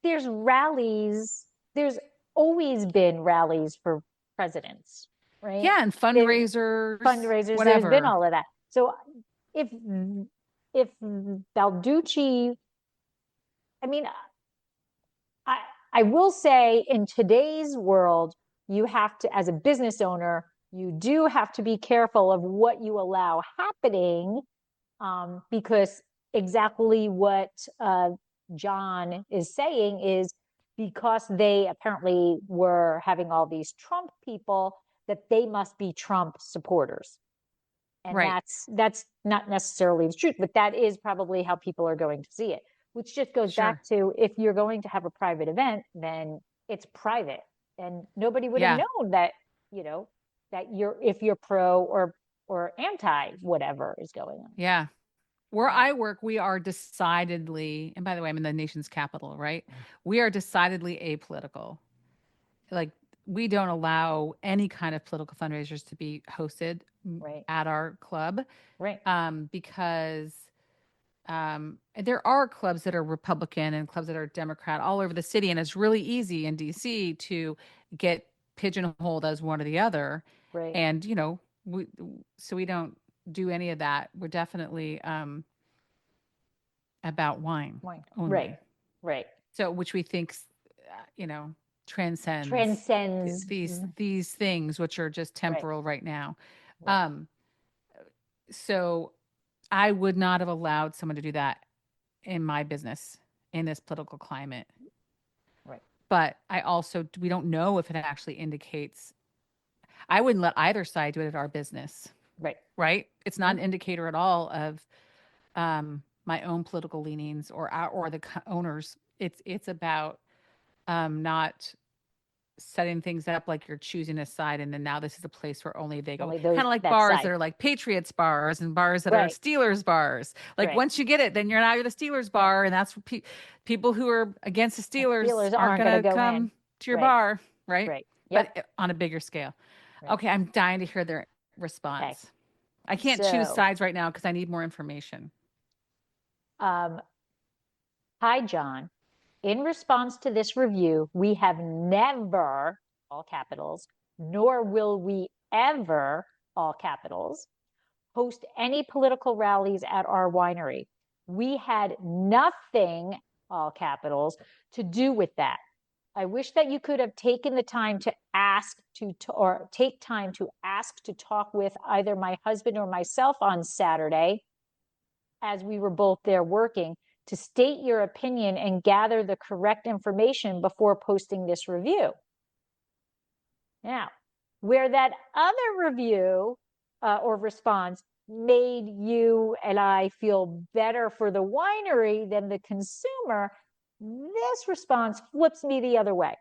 there's rallies. There's always been rallies for presidents, right? Yeah. And fundraisers, Fundraisers, whatever. there's been all of that. So if Balducci, I mean, I will say in today's world, you have to, as a business owner, you do have to be careful of what you allow happening, because exactly what John is saying is because they apparently were having all these Trump people, that they must be Trump supporters. And Right. that's not necessarily the truth, but that is probably how people are going to see it, which just goes Sure. back to, if you're going to have a private event, then it's private. And nobody would have known that, that if you're pro or anti whatever is going on. Yeah. Where I work, we are decidedly, and by the way, I'm in the nation's capital, right? We are decidedly apolitical. Like, we don't allow any kind of political fundraisers to be hosted at our club. Right. Because there are clubs that are Republican and clubs that are Democrat all over the city. And it's really easy in DC to get pigeonholed as one or the other. Right. And, so we don't do any of that. We're definitely about wine only. Right. So, which we think, transcends these things, which are just temporal right now. So I would not have allowed someone to do that in my business in this political climate. Right. But we don't know if it actually indicates I wouldn't let either side do it at our business, Right. right? It's not an indicator at all of my own political leanings or the owners. It's about not setting things up like you're choosing a side, and then now this is a place where only they go. Only Kind of like that bars side. that are like Patriots bars and bars that are Right. Steelers bars. Like Right. once you get it, then you're the Steelers Right. bar, and that's what people who are against the Steelers Steelers aren't aren't going going to to go come in. to your Right. bar, right? Right. Yep. But on a bigger scale. Right. Okay, I'm dying to hear their Okay. response. I can't choose So, sides right now because I need more information. hi, John. In response to this review, we have never, all capitals, nor will we ever, all capitals, host any political rallies at our winery. We had nothing, all capitals, to do with that. I wish that you could have taken the time to ask or take time to ask to talk with either my husband or myself on Saturday, as we were both there working, to state your opinion and gather the correct information before posting this review. Now, where that other review or response made you and I feel better for the winery than the consumer, this response flips me the other way,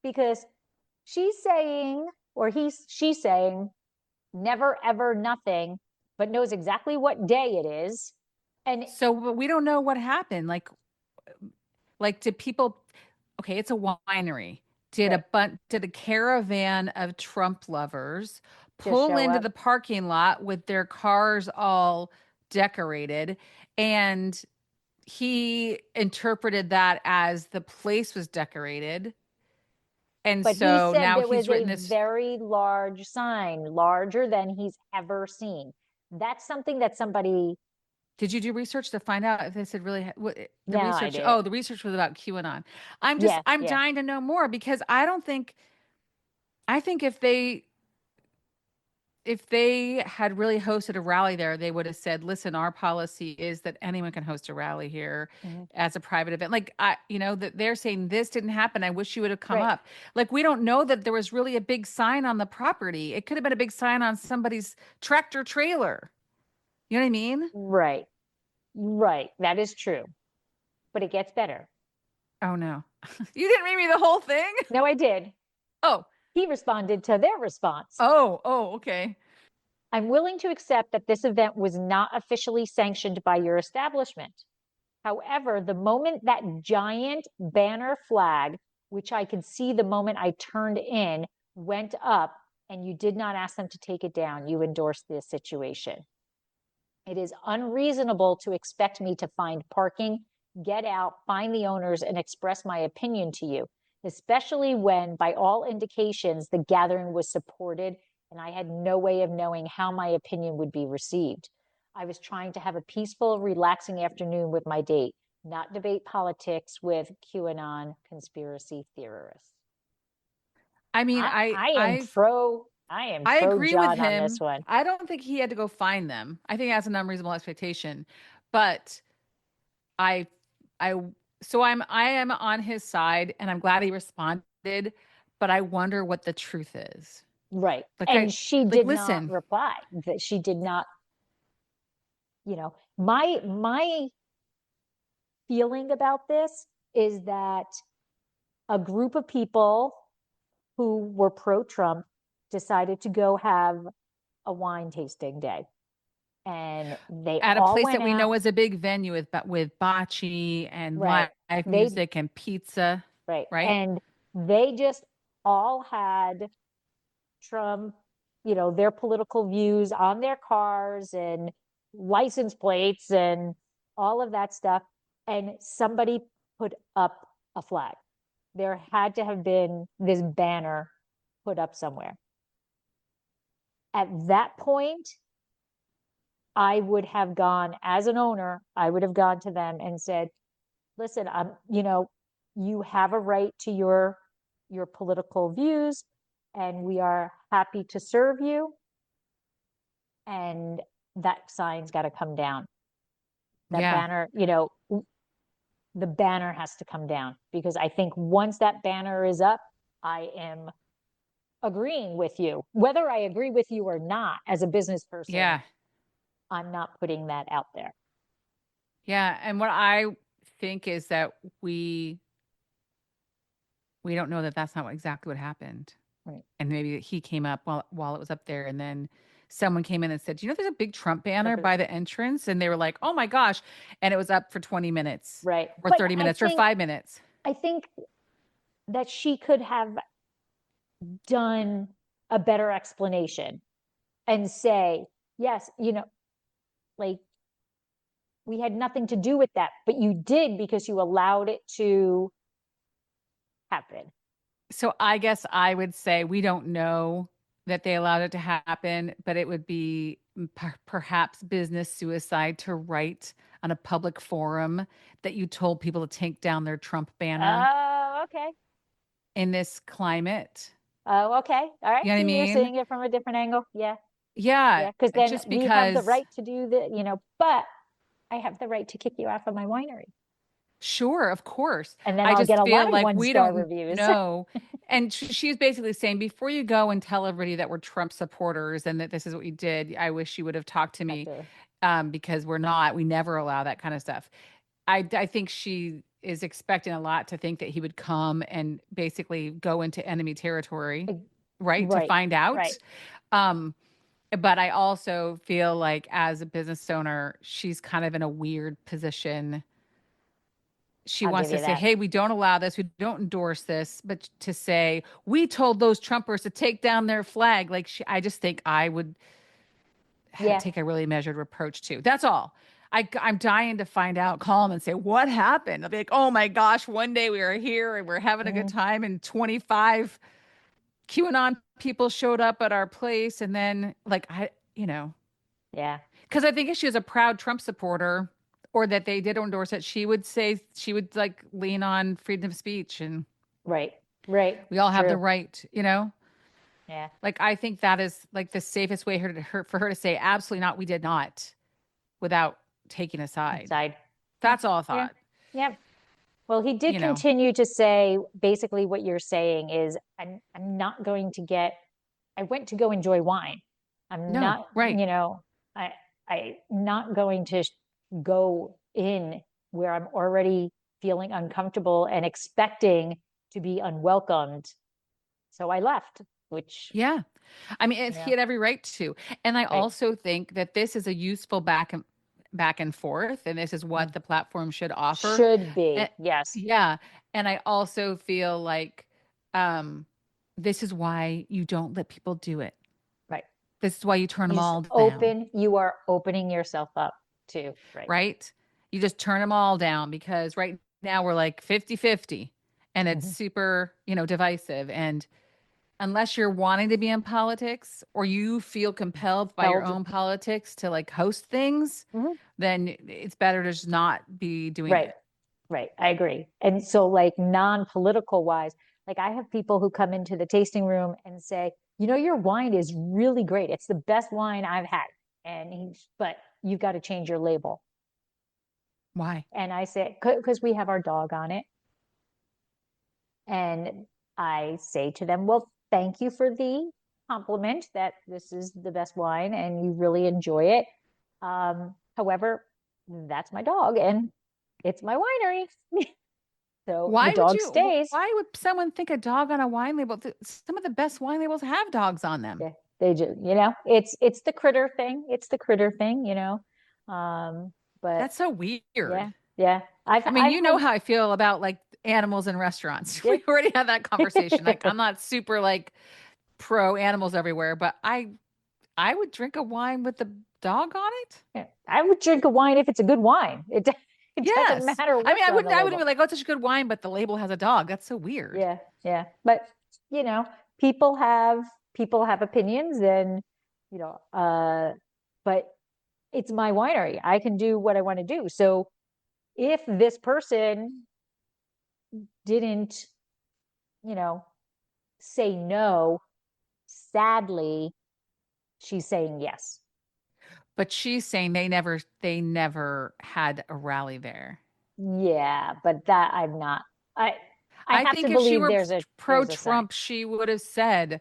because she's saying, or she's saying, never, ever, nothing, but knows exactly what day it is. And So but we don't know what happened. Like did people? Okay, it's a winery. Did a caravan of Trump lovers just pull show into up. the parking lot with their cars all decorated, and he interpreted that as the place was decorated, and But he so said now there was he's a written this. very large sign, larger than he's ever seen. That's something that somebody. Did you do research to find out if this had really the No, I research? did. Oh, the research was about QAnon. Yeah, I'm yeah. dying to know more because I think if they had really hosted a rally there, they would have said, "Listen, our policy is that anyone can host a rally here Mhm. as a private event." Like that they're saying this didn't happen. I wish you would have come Right, up. Like we don't know that there was really a big sign on the property. It could have been a big sign on somebody's tractor trailer. You know what I mean? right, right. That is true. But it gets better. Oh no. You didn't read me the whole thing? No, I did. Oh. He responded to their response. Oh, okay. I'm willing to accept that this event was not officially sanctioned by your establishment. However, the moment that giant banner flag, which I could see the moment I turned in, went up, and you did not ask them to take it down, you endorsed this situation. It is unreasonable to expect me to find parking, get out, find the owners, and express my opinion to you, especially when, by all indications, the gathering was supported and I had no way of knowing how my opinion would be received. I was trying to have a peaceful, relaxing afternoon with my date, not debate politics with QAnon conspiracy theorists. I mean, I am pro I agree with John on this him. one. I don't think he had to go find them. I think that's an unreasonable expectation. But I I so I am on his side and I'm glad he responded, but I wonder what the truth is. Right. Like And she like did not listen, reply. That she did not, my feeling about this is that a group of people who were pro-Trump decided to go have a wine tasting day. And they at a all place went that we out. know is a big venue with bocce and Right. live They music and pizza, right. right? And they just all had Trump, their political views on their cars and license plates and all of that stuff. And somebody put up a flag. There had to have been this banner put up somewhere. At that point, I would have gone, as an owner, I would have gone to them and said, listen, you have a right to your political views, and we are happy to serve you. And that sign's got to come down. That Yeah. banner, the banner has to come down, because I think once that banner is up, I am agreeing with you. Whether I agree with you or not, as a business person, Yeah. I'm not putting that out there. Yeah. And what I think is that we don't know that that's not exactly what happened. Right. And maybe he came up while it was up there, and then someone came in and said, "You know, there's a big Trump banner by the entrance," and they were like, "Oh my gosh!" And it was up for 20 minutes, Right. or But 30 minutes, or 5 minutes. I think that she could have done a better explanation and say, yes, like we had nothing to do with that, but you did because you allowed it to happen. So I guess I would say we don't know that they allowed it to happen, but it would be perhaps business suicide to write on a public forum that you told people to take down their Trump banner Oh, okay. in this climate. Oh, okay. All right. You know what I See, you're mean? seeing it from a different angle. Yeah. Yeah, Yeah. Because then just we have the because, right to do but I have the right to kick you out of my winery. sure, of course. And then I I'll just get a lot feel of like one we star don't reviews. know. And she's basically saying, before you go and tell everybody that we're Trump supporters and that this is what we did, I wish you would have talked to me, because we're not. We never allow that kind of stuff. I think she is expecting a lot to think that he would come and basically go into enemy territory, right, to Right. find out. Right. Um, but I also feel like as a business owner, she's kind of in a weird position. She I'll wants give to you say, that. hey, we don't allow this, we don't endorse this, but to say, we told those Trumpers to take down their flag. Like, I just think I would Yeah. take a really measured approach to. That's all. I'm dying to find out, call them and say, what happened? I'll be like, oh my gosh, one day we were here and we're having a good time, and 25 QAnon people showed up at our place. And then, like, Yeah. because I think if she was a proud Trump supporter, or that they did endorse it, she would say, she would like lean on freedom of speech, and Right. Right. we all have the True. right, you know? Yeah. Like, I think that is like the safest way for her to say, absolutely not, we did not, without taking a side. Inside. Yeah. That's all I Yeah. thought, Yeah. Well, he did you know? continue to say basically what you're saying is I'm not going to I went to go enjoy wine. I'm No, not, right. I I not going to go in where I'm already feeling uncomfortable and expecting to be unwelcomed. So I left, which, Yeah. I mean, he yeah, had every right to. And I right. also think that this is a useful back and forth, and this is what the platform should offer. Should be. And, Yes. yeah. And I also feel like um this is why you don't let people do it. Right. This is why you turn them all down, You are opening yourself up to, right. right? You just turn them all down, because right now we're like 50-50, and it's Mhm. super, divisive. And unless you're wanting to be in politics, or you feel compelled by your Held. own politics to like host things, Mhm. then it's better to just not be doing Right. it. Right. I agree. And so, like, non-political wise, like, I have people who come into the tasting room and say, your wine is really great. It's the best wine I've had. But you've got to change your label. Why? And I say, because we have our dog on it. And I say to them, well, thank you for the compliment that this is the best wine and you really enjoy it. However, that's my dog and it's my winery. So the dog stays. Why would someone think a dog on a wine label? Some of the best wine labels have dogs on them. Yeah, they do, it's the critter thing. It's the critter thing, but That's so weird. yeah, yeah. I mean, I've you know had, how I feel about like animals in restaurants. yeah. We already had that conversation. Like, I'm not super like pro animals everywhere, but I would drink a wine with the dog on it. Yeah. I would drink a wine if it's a good wine. It doesn't Yes. matter I mean, what's on the I wouldn't label. be like, oh, it's such a good wine, but the label has a dog. That's so weird. Yeah, yeah. But people have opinions and you know, uh, but it's my winery. I can do what I want to do. So if this person didn't, you know, say no, sadly, she's saying yes. But she's saying they never had a rally there. Yeah, but that I'm not. I I I have to think if she believe were there's a sign. pro-Trump, she would have said,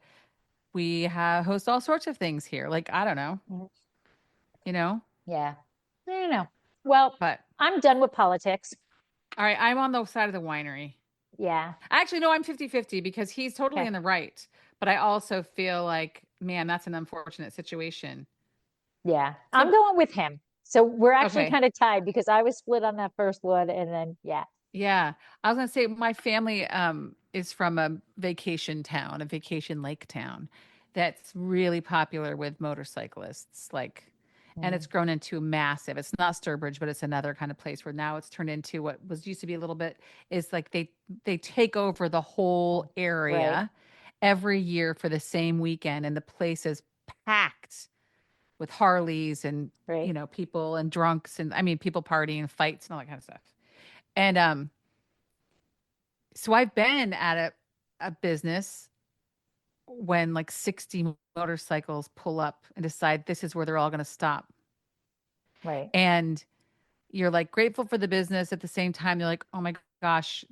we have host all sorts of things here. Like, I don't know, Mhm. you know, Yeah. I don't know. Well, but I'm done with politics. all right, I'm on the side of the winery. Yeah. Actually, no, I'm 50-50 because he's totally Okay. in the right. But I also feel like, man, that's an unfortunate situation. Yeah. I'm So, going with him. So we're actually okay. kind of tied because I was split on that first one. And then, yeah. Yeah. I was gonna say my family is from a vacation town, a vacation lake town that's really popular with motorcyclists. Like, and Mm, it's grown into a massive, it's not Sturbridge, but it's another kind of place where now it's turned into what was used to be a little bit is like they take over the mm. whole Right. area every year for the same weekend, and the place is packed with Harleys and Right. people and drunks, and I mean people partying and fights and all that kind of stuff. And so I've been at a business when like 60 motorcycles pull up and decide this is where they're all going to stop. Right. And you're like grateful for the business. At the same time, you're like, oh my gosh,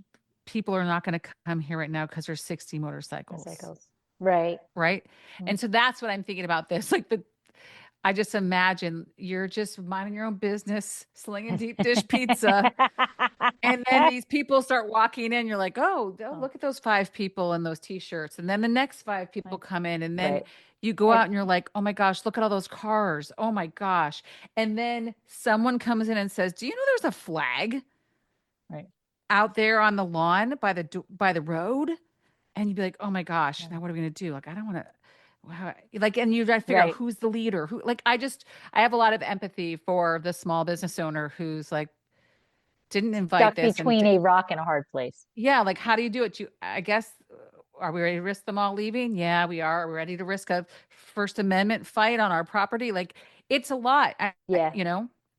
people are not going to come here right now because there's 60 motorcycles. Motorcycles. Right. Right. Mm. And so that's what I'm thinking about this. Like I just imagine you're just minding your own business, slinging deep dish pizza. And then these people start walking in. You're like, oh, Oh, look at those five people in those t-shirts. And then the next five people right. come in. And then Right. you go And out and you're like, oh my gosh, look at all those cars. Oh my gosh. And then someone comes in and says, do you know there's a flag right. out there on the lawn by the road? And you'd be like, oh my gosh, Right. now what are we gonna do? Like, I don't want to. Wow. Like, and you try to figure out Right. who's the leader. Who, like, I have a lot of empathy for the small business owner who's like, didn't invite Stuck this and between a rock and a hard place. yeah, like how do you do it? I guess, are we ready to risk them all leaving? Yeah, we are. We're ready to risk a First Amendment fight on our property. Like it's a lot, Yeah.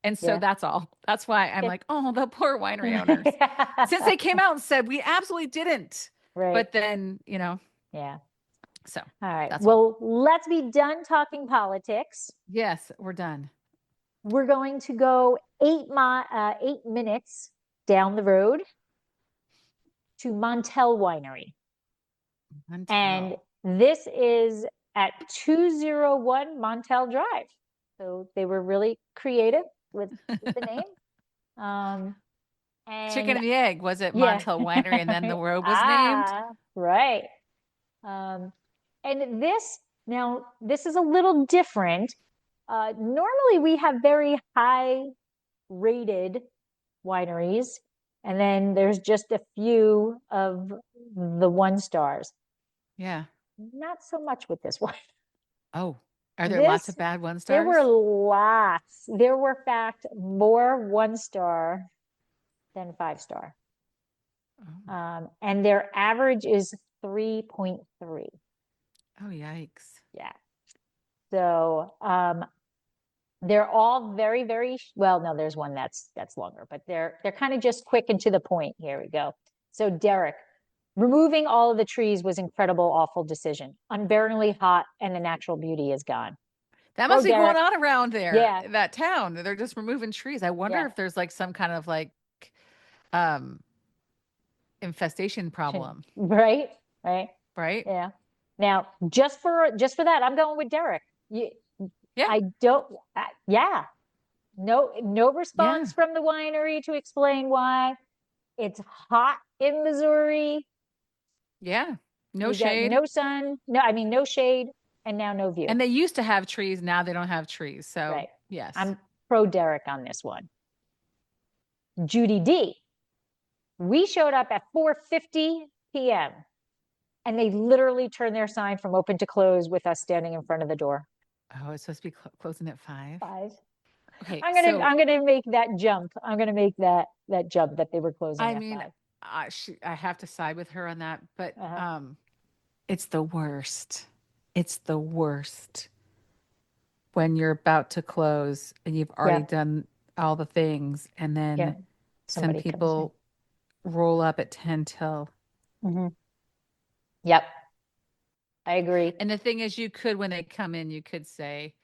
and so Yeah. that's all. That's why I'm Yeah. like, oh, the poor winery owners, since they came out and said we absolutely didn't. Right. But then, Yeah. so All right. that's all. Well, let's be done talking politics. Yes, we're done. We're going to go 8 minutes down the road to Montel Winery. And Until this is at 201 Montel Drive. So they were really creative with the name. Um, chicken and and the egg. Was it yeah. Montel Winery and then the road was named? Ah, right. Um, and this is a little different. Normally we have very high rated wineries, and then there's just a few of the 1 stars. Yeah. Not so much with this one. Oh, are there lots This, of bad one there stars? were lots. There were, in fact, more 1 star than 5 star. Oh, And their average is 3.3. oh yikes. Yeah. So they're all very, very well. No, there's one that's longer, but they're kind of just quick and to the point. Here we go. So Derek, removing all of the trees was incredible, awful decision. Unbearably hot, and the natural beauty is gone. That Go, must be going Derek. on around there, Yeah, that town. They're just removing trees. I wonder yeah. if there's like some kind of like um infestation problem, Right, right. right? Yeah. Now, just for that, I'm going with Derek. You, Yeah. I don't. Yeah. No Yeah. response from the winery to explain why. It's hot in Missouri. Yeah. No You got shade. no sun. No, I mean no shade, and now no view. And they used to have trees, now they don't have trees. So, Right. yes. I'm pro Derek on this one. Judy D. We showed up at 4:50 p.m. and they literally turned their sign from open to close with us standing in front of the door. Oh, it's supposed to be closing at 5. 5. Okay, I'm gonna make that jump. I'm gonna make that jump that they were closing I at mean, 5. I have to side with her on that, but Uh-huh. it's the worst. It's the worst when you're about to close and you've already Yeah, done all the things, and yeah. then some Somebody comes in. people roll up at 10 till. Mm-hmm. Yep, I agree. And the thing is, you could, when they come in, you could say,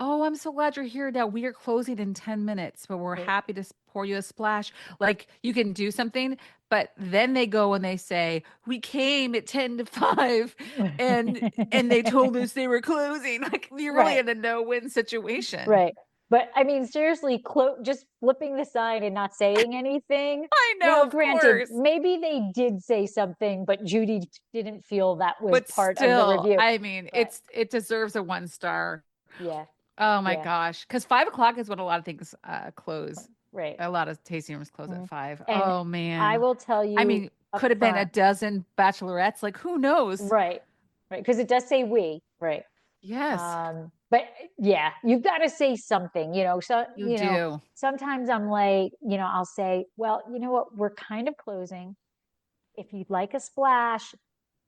Oh, I'm so glad you're here now. We are closing in 10 minutes, but we're Right. happy to pour you a splash. Like you can do something, but then they go and they say, "We came at 10 to 5 and they told us they were closing." Like you're really Right. in a no-win situation. Right. But I mean, seriously, just flipping the sign and not saying anything. I know, of Granted, course. maybe they did say something, but Judy didn't feel that was But part of the still, review. I mean, But it deserves a 1 star. yeah, Oh my yeah, gosh. Because 5 o'clock is when a lot of things close. right. A lot of tasting rooms close at Mhm. 5. And Oh I man. will tell I you mean, up could have been a front, dozen bachelorettes. Like, who knows? right, right, because it does say we, right. Yes, But yeah, you've got to say something, so, you do. sometimes I'm like, I'll say, well, you know what, we're kind of closing. If you'd like a splash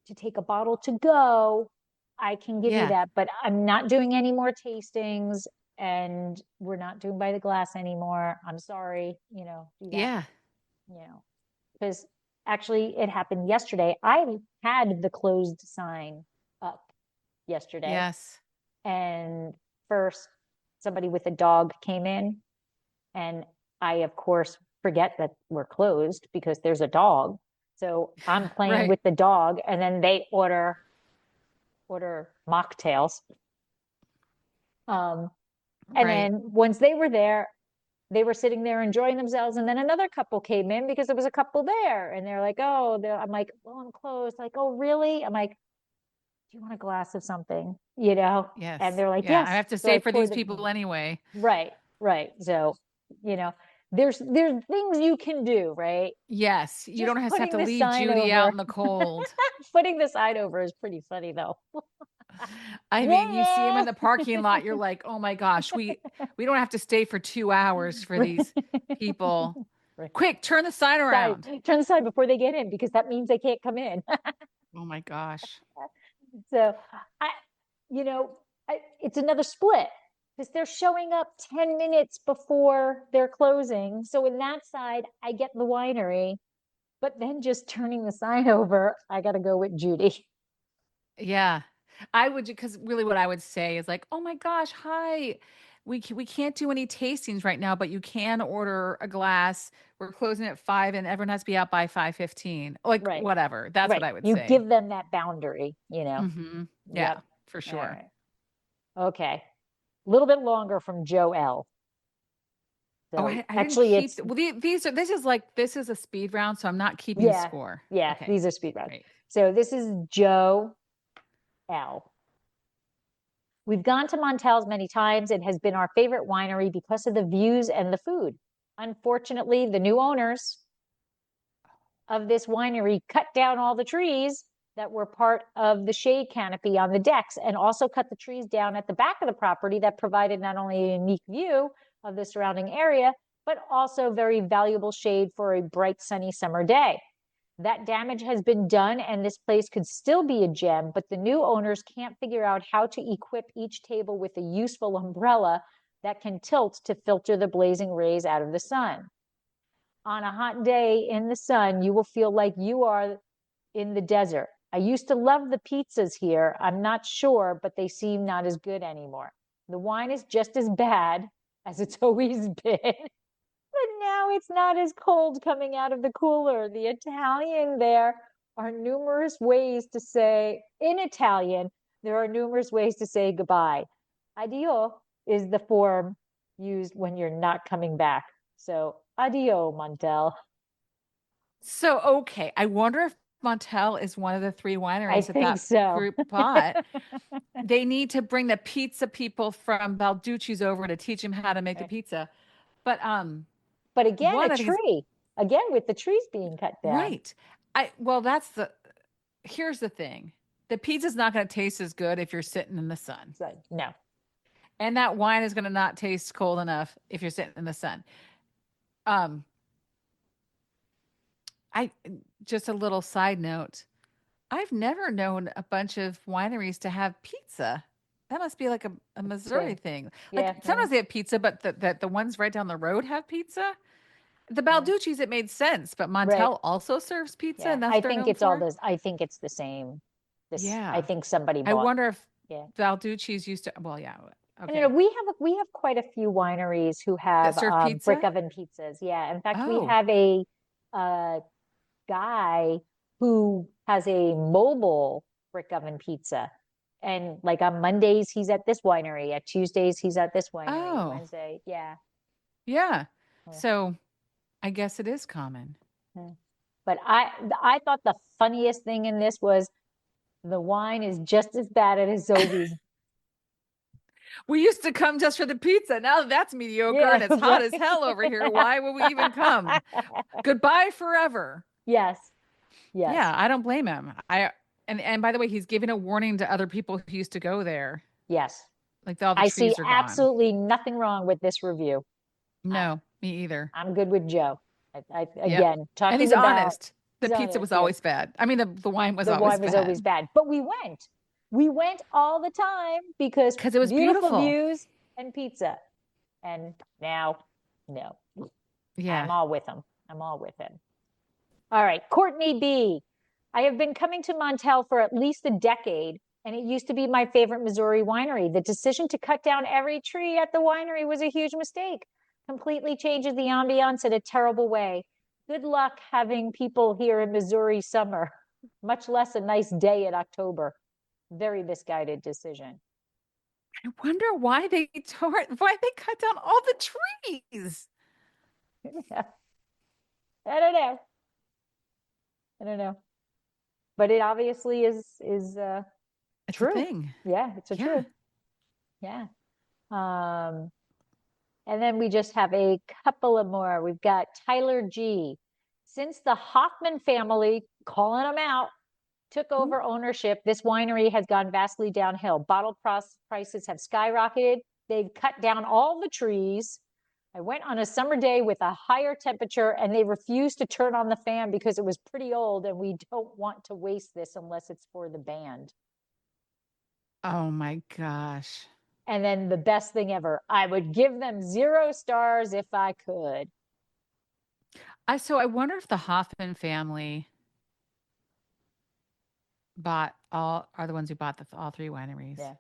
to take a bottle to go, I can give you Yeah. that, but I'm not doing any more tastings and we're not doing by the glass anymore. I'm sorry, do that, Yeah. you know, because actually it happened yesterday. I had the closed sign up yesterday, Yes. and first somebody with a dog came in, and I, of course, forget that we're closed because there's a dog. So I'm playing Right. with the dog, and then they order mocktails. Um, and Right. then once they were there, they were sitting there enjoying themselves. And then another couple came in because there was a couple there, and they're like, "Oh," I'm like, "Oh, I'm closed." Like, "Oh, really?" I'm like, "Do you want a glass of something?" And Yes. they're like, Yeah. I "Yes." have to So I say for poured these them. people anyway. Right, right. So, you know, there's things you can do, right? Yes. You Just don't have putting to the leave sign Judy out over, in the cold. putting the sign over is pretty funny though. I mean, you see him in Yeah. the parking lot, you're like, "Oh my gosh, we don't have to stay for 2 hours for these people. Right. Quick, turn the sign Side, around." turn the side before they get in because that means they can't come in. Oh my gosh. So I, you know, it's another split because they're showing up 10 minutes before they're closing. So in that side, I get the winery, but then just turning the sign over, I got to go with Judy. Yeah. I would, because really what I would say is like, "Oh my gosh, hi. We can't do any tastings right now, but you can order a glass. We're closing at 5 and everyone has to be out by 5:15." Like Right. whatever. That's what Right. I would You say. give them that boundary. Mhm. Yep. Yeah, for All sure. right. Okay. A little bit longer from Joe L. Oh, So I didn't actually keep it's well, this is a speed round, so I'm not keeping yeah, score. yeah, Okay, these are speed rounds. great. So this is Joe L. We've gone to Montel's many times. It has been our favorite winery because of the views and the food. Unfortunately, the new owners of this winery cut down all the trees that were part of the shade canopy on the decks, and also cut the trees down at the back of the property that provided not only a unique view of the surrounding area, but also very valuable shade for a bright, sunny summer day. That damage has been done, and this place could still be a gem, but the new owners can't figure out how to equip each table with a useful umbrella that can tilt to filter the blazing rays out of the sun. On a hot day in the sun, you will feel like you are in the desert. I used to love the pizzas here. I'm not sure, but they seem not as good anymore. The wine is just as bad as it's always been. But now it's not as cold coming out of the cooler. The Italian there are numerous ways to say, in Italian, there are numerous ways to say goodbye. Addio is the form used when you're not coming back. So, addio, Montel. So, okay, I wonder if Montel is one of the 3 I wineries that think so. group bought. They need to bring the pizza people from Balducci's over to teach them how to make the pizza. But, But again, a one of these tree. Again, with the trees being cut down. right. Well, here's the thing. The pizza's not gonna taste as good if you're sitting in the sun. So, no. And that wine is gonna not taste cold enough if you're sitting in the sun. Um, I just a little side note. I've never known a bunch of wineries to have pizza. That must be like a Missouri So, thing. yeah, Like no, sometimes they have pizza, but the ones right down the road have pizza. The yeah. Balducci's, it made sense, but Right. Montel also serves pizza, Yeah. and that's what they're known for. I think it's the same. I Yeah. think somebody I bought. wonder if Yeah. Balducci's used to, well, yeah. I don't know. Okay. We have quite a few wineries who That have serve brick pizza? oven pizzas. Yeah. In fact, we Oh. have a uh, guy who has a mobile brick oven pizza. And like on Mondays, he's at this winery. At Tuesdays, he's at this winery. Oh. Wednesday, yeah. Yeah. Yeah. So I guess it is common. Yeah. But I thought the funniest thing in this was the wine is just as bad as Zoe's. We used to come just for the pizza. Now that's mediocre and Yeah, it's hot right. as hell over here. Why would we even come? Goodbye forever. Yes, yes, Yeah, I don't blame him. And by the way, he's giving a warning to other people who used to go there. yes. Like all the I see trees are gone. absolutely nothing wrong with this review. I, No, me either. I'm good with Joe. Yep. Again, And talking he's about honest. The he's pizza honest, was yes. always bad. I mean, the wine was The always wine was always bad bad, but we went. We went all the time because because it was beautiful beautiful. views and pizza. And now, no, I'm Yeah. all with him. I'm all with him. All right, Courtney B. I have been coming to Montel for at least a decade, and it used to be my favorite Missouri winery. The decision to cut down every tree at the winery was a huge mistake. Completely changes the ambiance in a terrible way. Good luck having people here in Missouri summer, much less a nice day in October. Very misguided decision. I wonder why they cut down all the trees. I don't know. I don't know. But it obviously is It's a true. thing. Yeah, it's a Yeah. true. Yeah. Um, and then we just have a couple of more. We've got Tyler G. Since the Hoffman family, calling them out, took over ownership, this winery has gone vastly downhill. Bottle prices have skyrocketed. They've cut down all the trees. I went on a summer day with a higher temperature and they refused to turn on the fan because it was pretty old and we don't want to waste this unless it's for the band. Oh my gosh. And then the best thing ever, I would give them 0 stars if I could. I wonder if the Hoffman family are the ones who bought all three wineries. Yeah.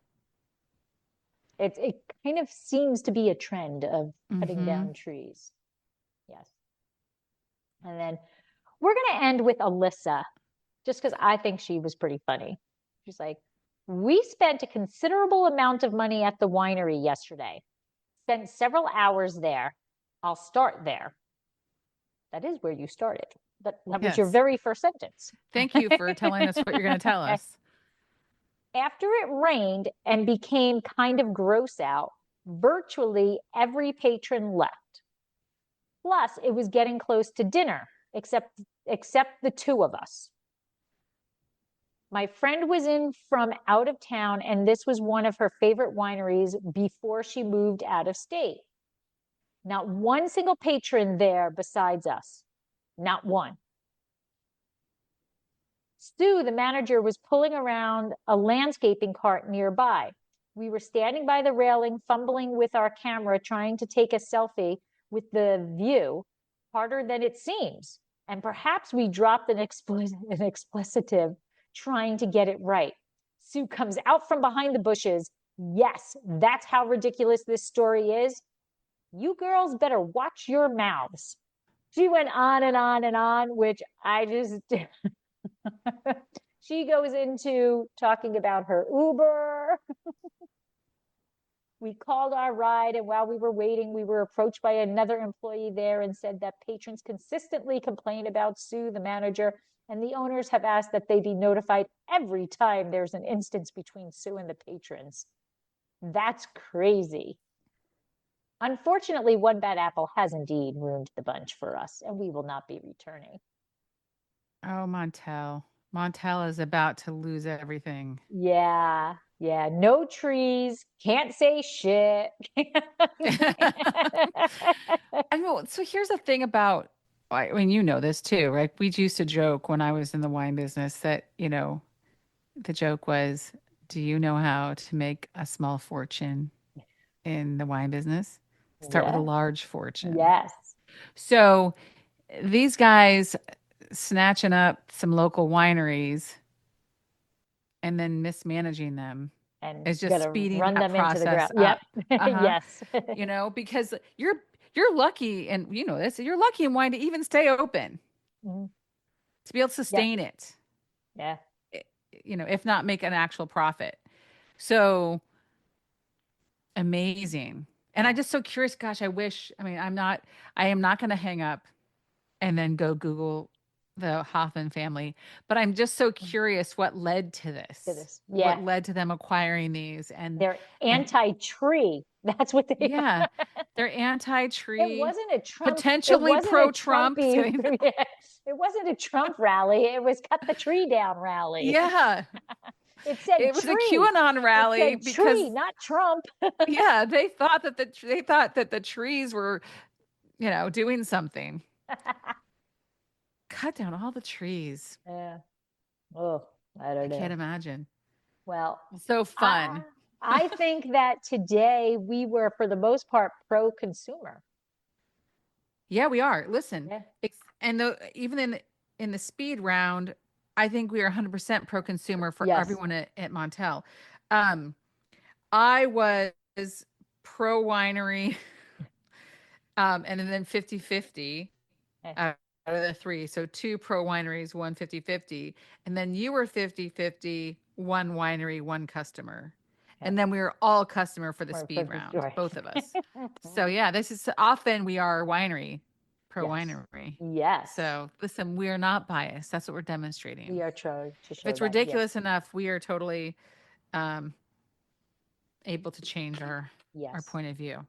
It kind of seems to be a trend of cutting Mm-hmm. down trees. Yes. And then we're going to end with Alyssa, just because I think she was pretty funny. She's like, we spent a considerable amount of money at the winery yesterday. Spent several hours there. I'll start there. That is where you started. That was your Yes. very first sentence. Thank you for telling us what you're going to tell us. After it rained and became kind of gross out, virtually every patron left. Plus, it was getting close to dinner, except the two of us. My friend was in from out of town, and this was one of her favorite wineries before she moved out of state. Not one single patron there besides us. Not one. Stu, the manager, was pulling around a landscaping cart nearby. We were standing by the railing, fumbling with our camera, trying to take a selfie with the view, harder than it seems. And perhaps we dropped an explicitive trying to get it right. Sue comes out from behind the bushes. Yes, that's how ridiculous this story is. You girls better watch your mouths. She went on and on and on, which I just she goes into talking about her Uber. We called our ride, and while we were waiting, we were approached by another employee there and said that patrons consistently complain about Sue, the manager, and the owners have asked that they be notified every time there's an instance between Sue and the patrons. That's crazy. Unfortunately, one bad apple has indeed ruined the bunch for us, and we will not be returning. Oh, Montel. Montel is about to lose everything. Yeah, yeah. No trees. Can't say shit. I know. So here's the thing about, I mean, you know this too, right? We used to joke when I was in the wine business that, the joke was, do you know how to make a small fortune in the wine business? Start with a Yeah. large fortune. Yes. So these guys snatching up some local wineries and then mismanaging them and It's just gonna speeding run that them into the process ground. up. Yep. Uh-huh. Yes. Because you're lucky, and you know this, you're lucky in wine to even stay open, Mhm. to be able to Yep. sustain it, Yeah. i- if not make an actual profit. So amazing. And I'm Yeah. just so curious. Gosh, I am not going to hang up and then go Google the Hoffman family, but I'm just so Mhm. curious what led to To this, this. what Yeah. led to them acquiring these. They're And anti-tree. That's what they yeah, are. they're It anti-tree, wasn't a Trump. It potentially wasn't a pro-Trump. Trumpy. Yeah, it wasn't a Trump rally. It was cut the tree down rally. Yeah, It said it was a tree. QAnon It rally said because tree, not Trump. yeah, they thought that the trees were, doing something. Cut down all the trees. Yeah. Oh, I don't I can't know. imagine. Well, So I fun. I think that today we were, for the most part, pro-consumer. Yeah, we are. Listen, Yeah. even in the speed round, I think we are 100% pro-consumer for Yes. everyone at Montel. Um, I was pro winery, and then 50-50 Okay. out of the three. So two pro wineries, one 50-50. And then you were 50-50, one winery, one customer. Okay. And then we were all customer for the For speed the round, story. both of us. So yeah, this is often we are winery, pro Yes. winery. Yes. So listen, we are not biased. That's what we're We demonstrating. are trying to If show it's that. Yes. ridiculous enough, we are totally able to change our Yes. point of view.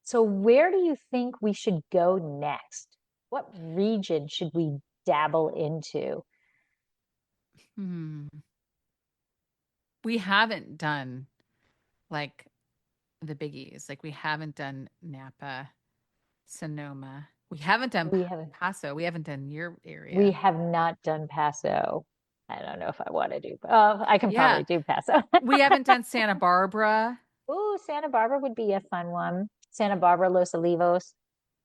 So where do you think we should go next? What region should we dabble into? We haven't done like the biggies. Like we haven't done Napa, Sonoma. We haven't done We haven't. Paso. We haven't done your area. We have not done Paso. I don't know if I want to do. I can Yeah. probably do Paso. We haven't done Santa Barbara. Ooh, Santa Barbara would be a fun one. Santa Barbara, Los Olivos.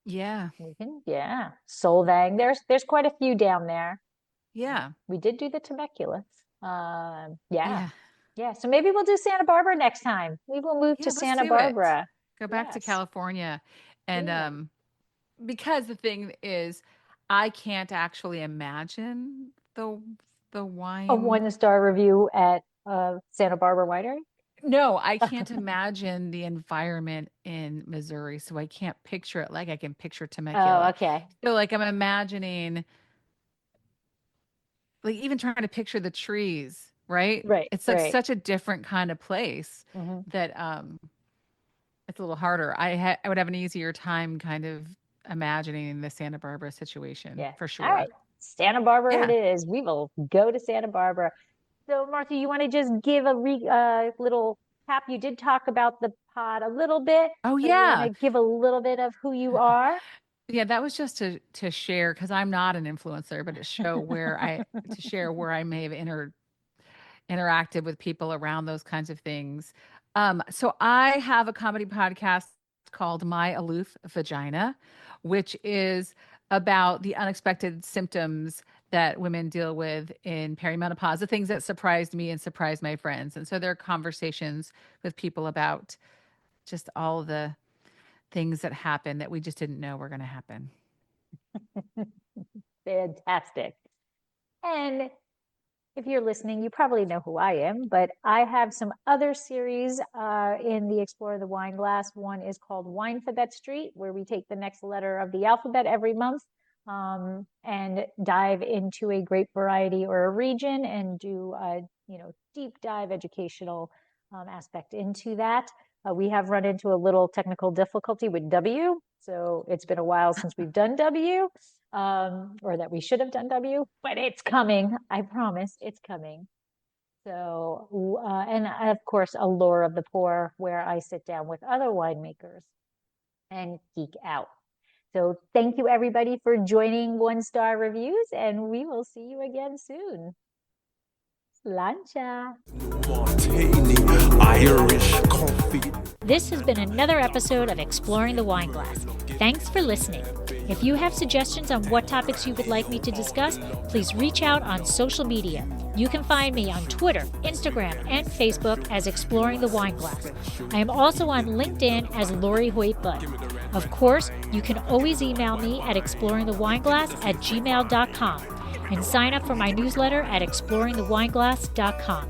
Yeah. We can, yeah. Solvang. There's quite a few down there. Yeah. We did do the Temecula. Yeah. Yeah. Yeah. So maybe we'll do Santa Barbara next time. We will move Yeah, to let's Santa do it. Barbara. Go back to Yes. California. And Yeah. because the thing is, I can't actually imagine the wine. A 1-star review at Santa Barbara Winery. No, I can't imagine the environment in Missouri, so I can't picture it like I can picture Temecula. Oh, okay. So like I'm imagining, like even trying to picture the trees, right? Right. It's like Right. such a different kind of place Mhm. that it's a little harder. I would have an easier time kind of imagining the Santa Barbara situation Yeah. for sure. All right. Santa Barbara Yeah. it is. We will go to Santa Barbara. So, Martha, you want to just give a little cap? You did talk about the pod a little bit. Oh but you yeah. want to give a little bit of who you are? Yeah, that was just to share because I'm not an influencer, but to show to share where I may have interacted with people around those kinds of things. So I have a comedy podcast called My Aloof Vagina, which is about the unexpected symptoms that women deal with in perimenopause, the things that surprised me and surprised my friends. And so there are conversations with people about just all the things that happen that we just didn't know were going to happen. Fantastic. And if you're listening, you probably know who I am, but I have some other series in the Explore the Wine Glass. One is called Winefabet Street, where we take the next letter of the alphabet every month and dive into a grape variety or a region and do a deep dive educational aspect into that. We have run into a little technical difficulty with W, so it's been a while since we've done W. Or that we should have done W, but it's coming. I promise it's coming. So, and of course, Allure of the Poor, where I sit down with other winemakers and geek out. So thank you everybody for joining 1-star reviews, and we will see you again soon. Sláinte. Martini, Irish coffee. This has been another episode of Exploring the Wine Glass. Thanks for listening. If you have suggestions on what topics you would like me to discuss, please reach out on social media. You can find me on Twitter, Instagram, and Facebook as Exploring the Wineglass. I am also on LinkedIn as Lori Hoyt Budd. Of course, you can always email me at exploringthewineglass@gmail.com and sign up for my newsletter at exploringthewineglass.com.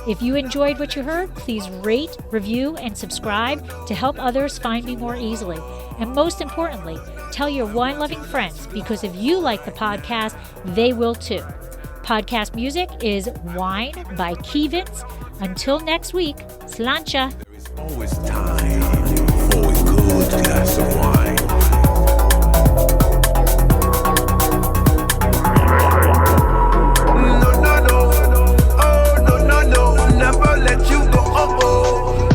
If you enjoyed what you heard, please rate, review, and subscribe to help others find me more easily. And most importantly, tell your wine-loving friends, because if you like the podcast, they will too. Podcast music is Wine by Kevins. Until next week, slancha. There's always time for a good glass of wine. No, no, no. Oh, no, no, no. Never let you go. Oh, oh.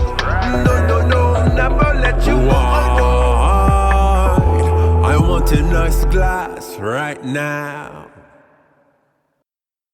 No, no, no. Never let you go. Oh, oh. I want a nice glass right now.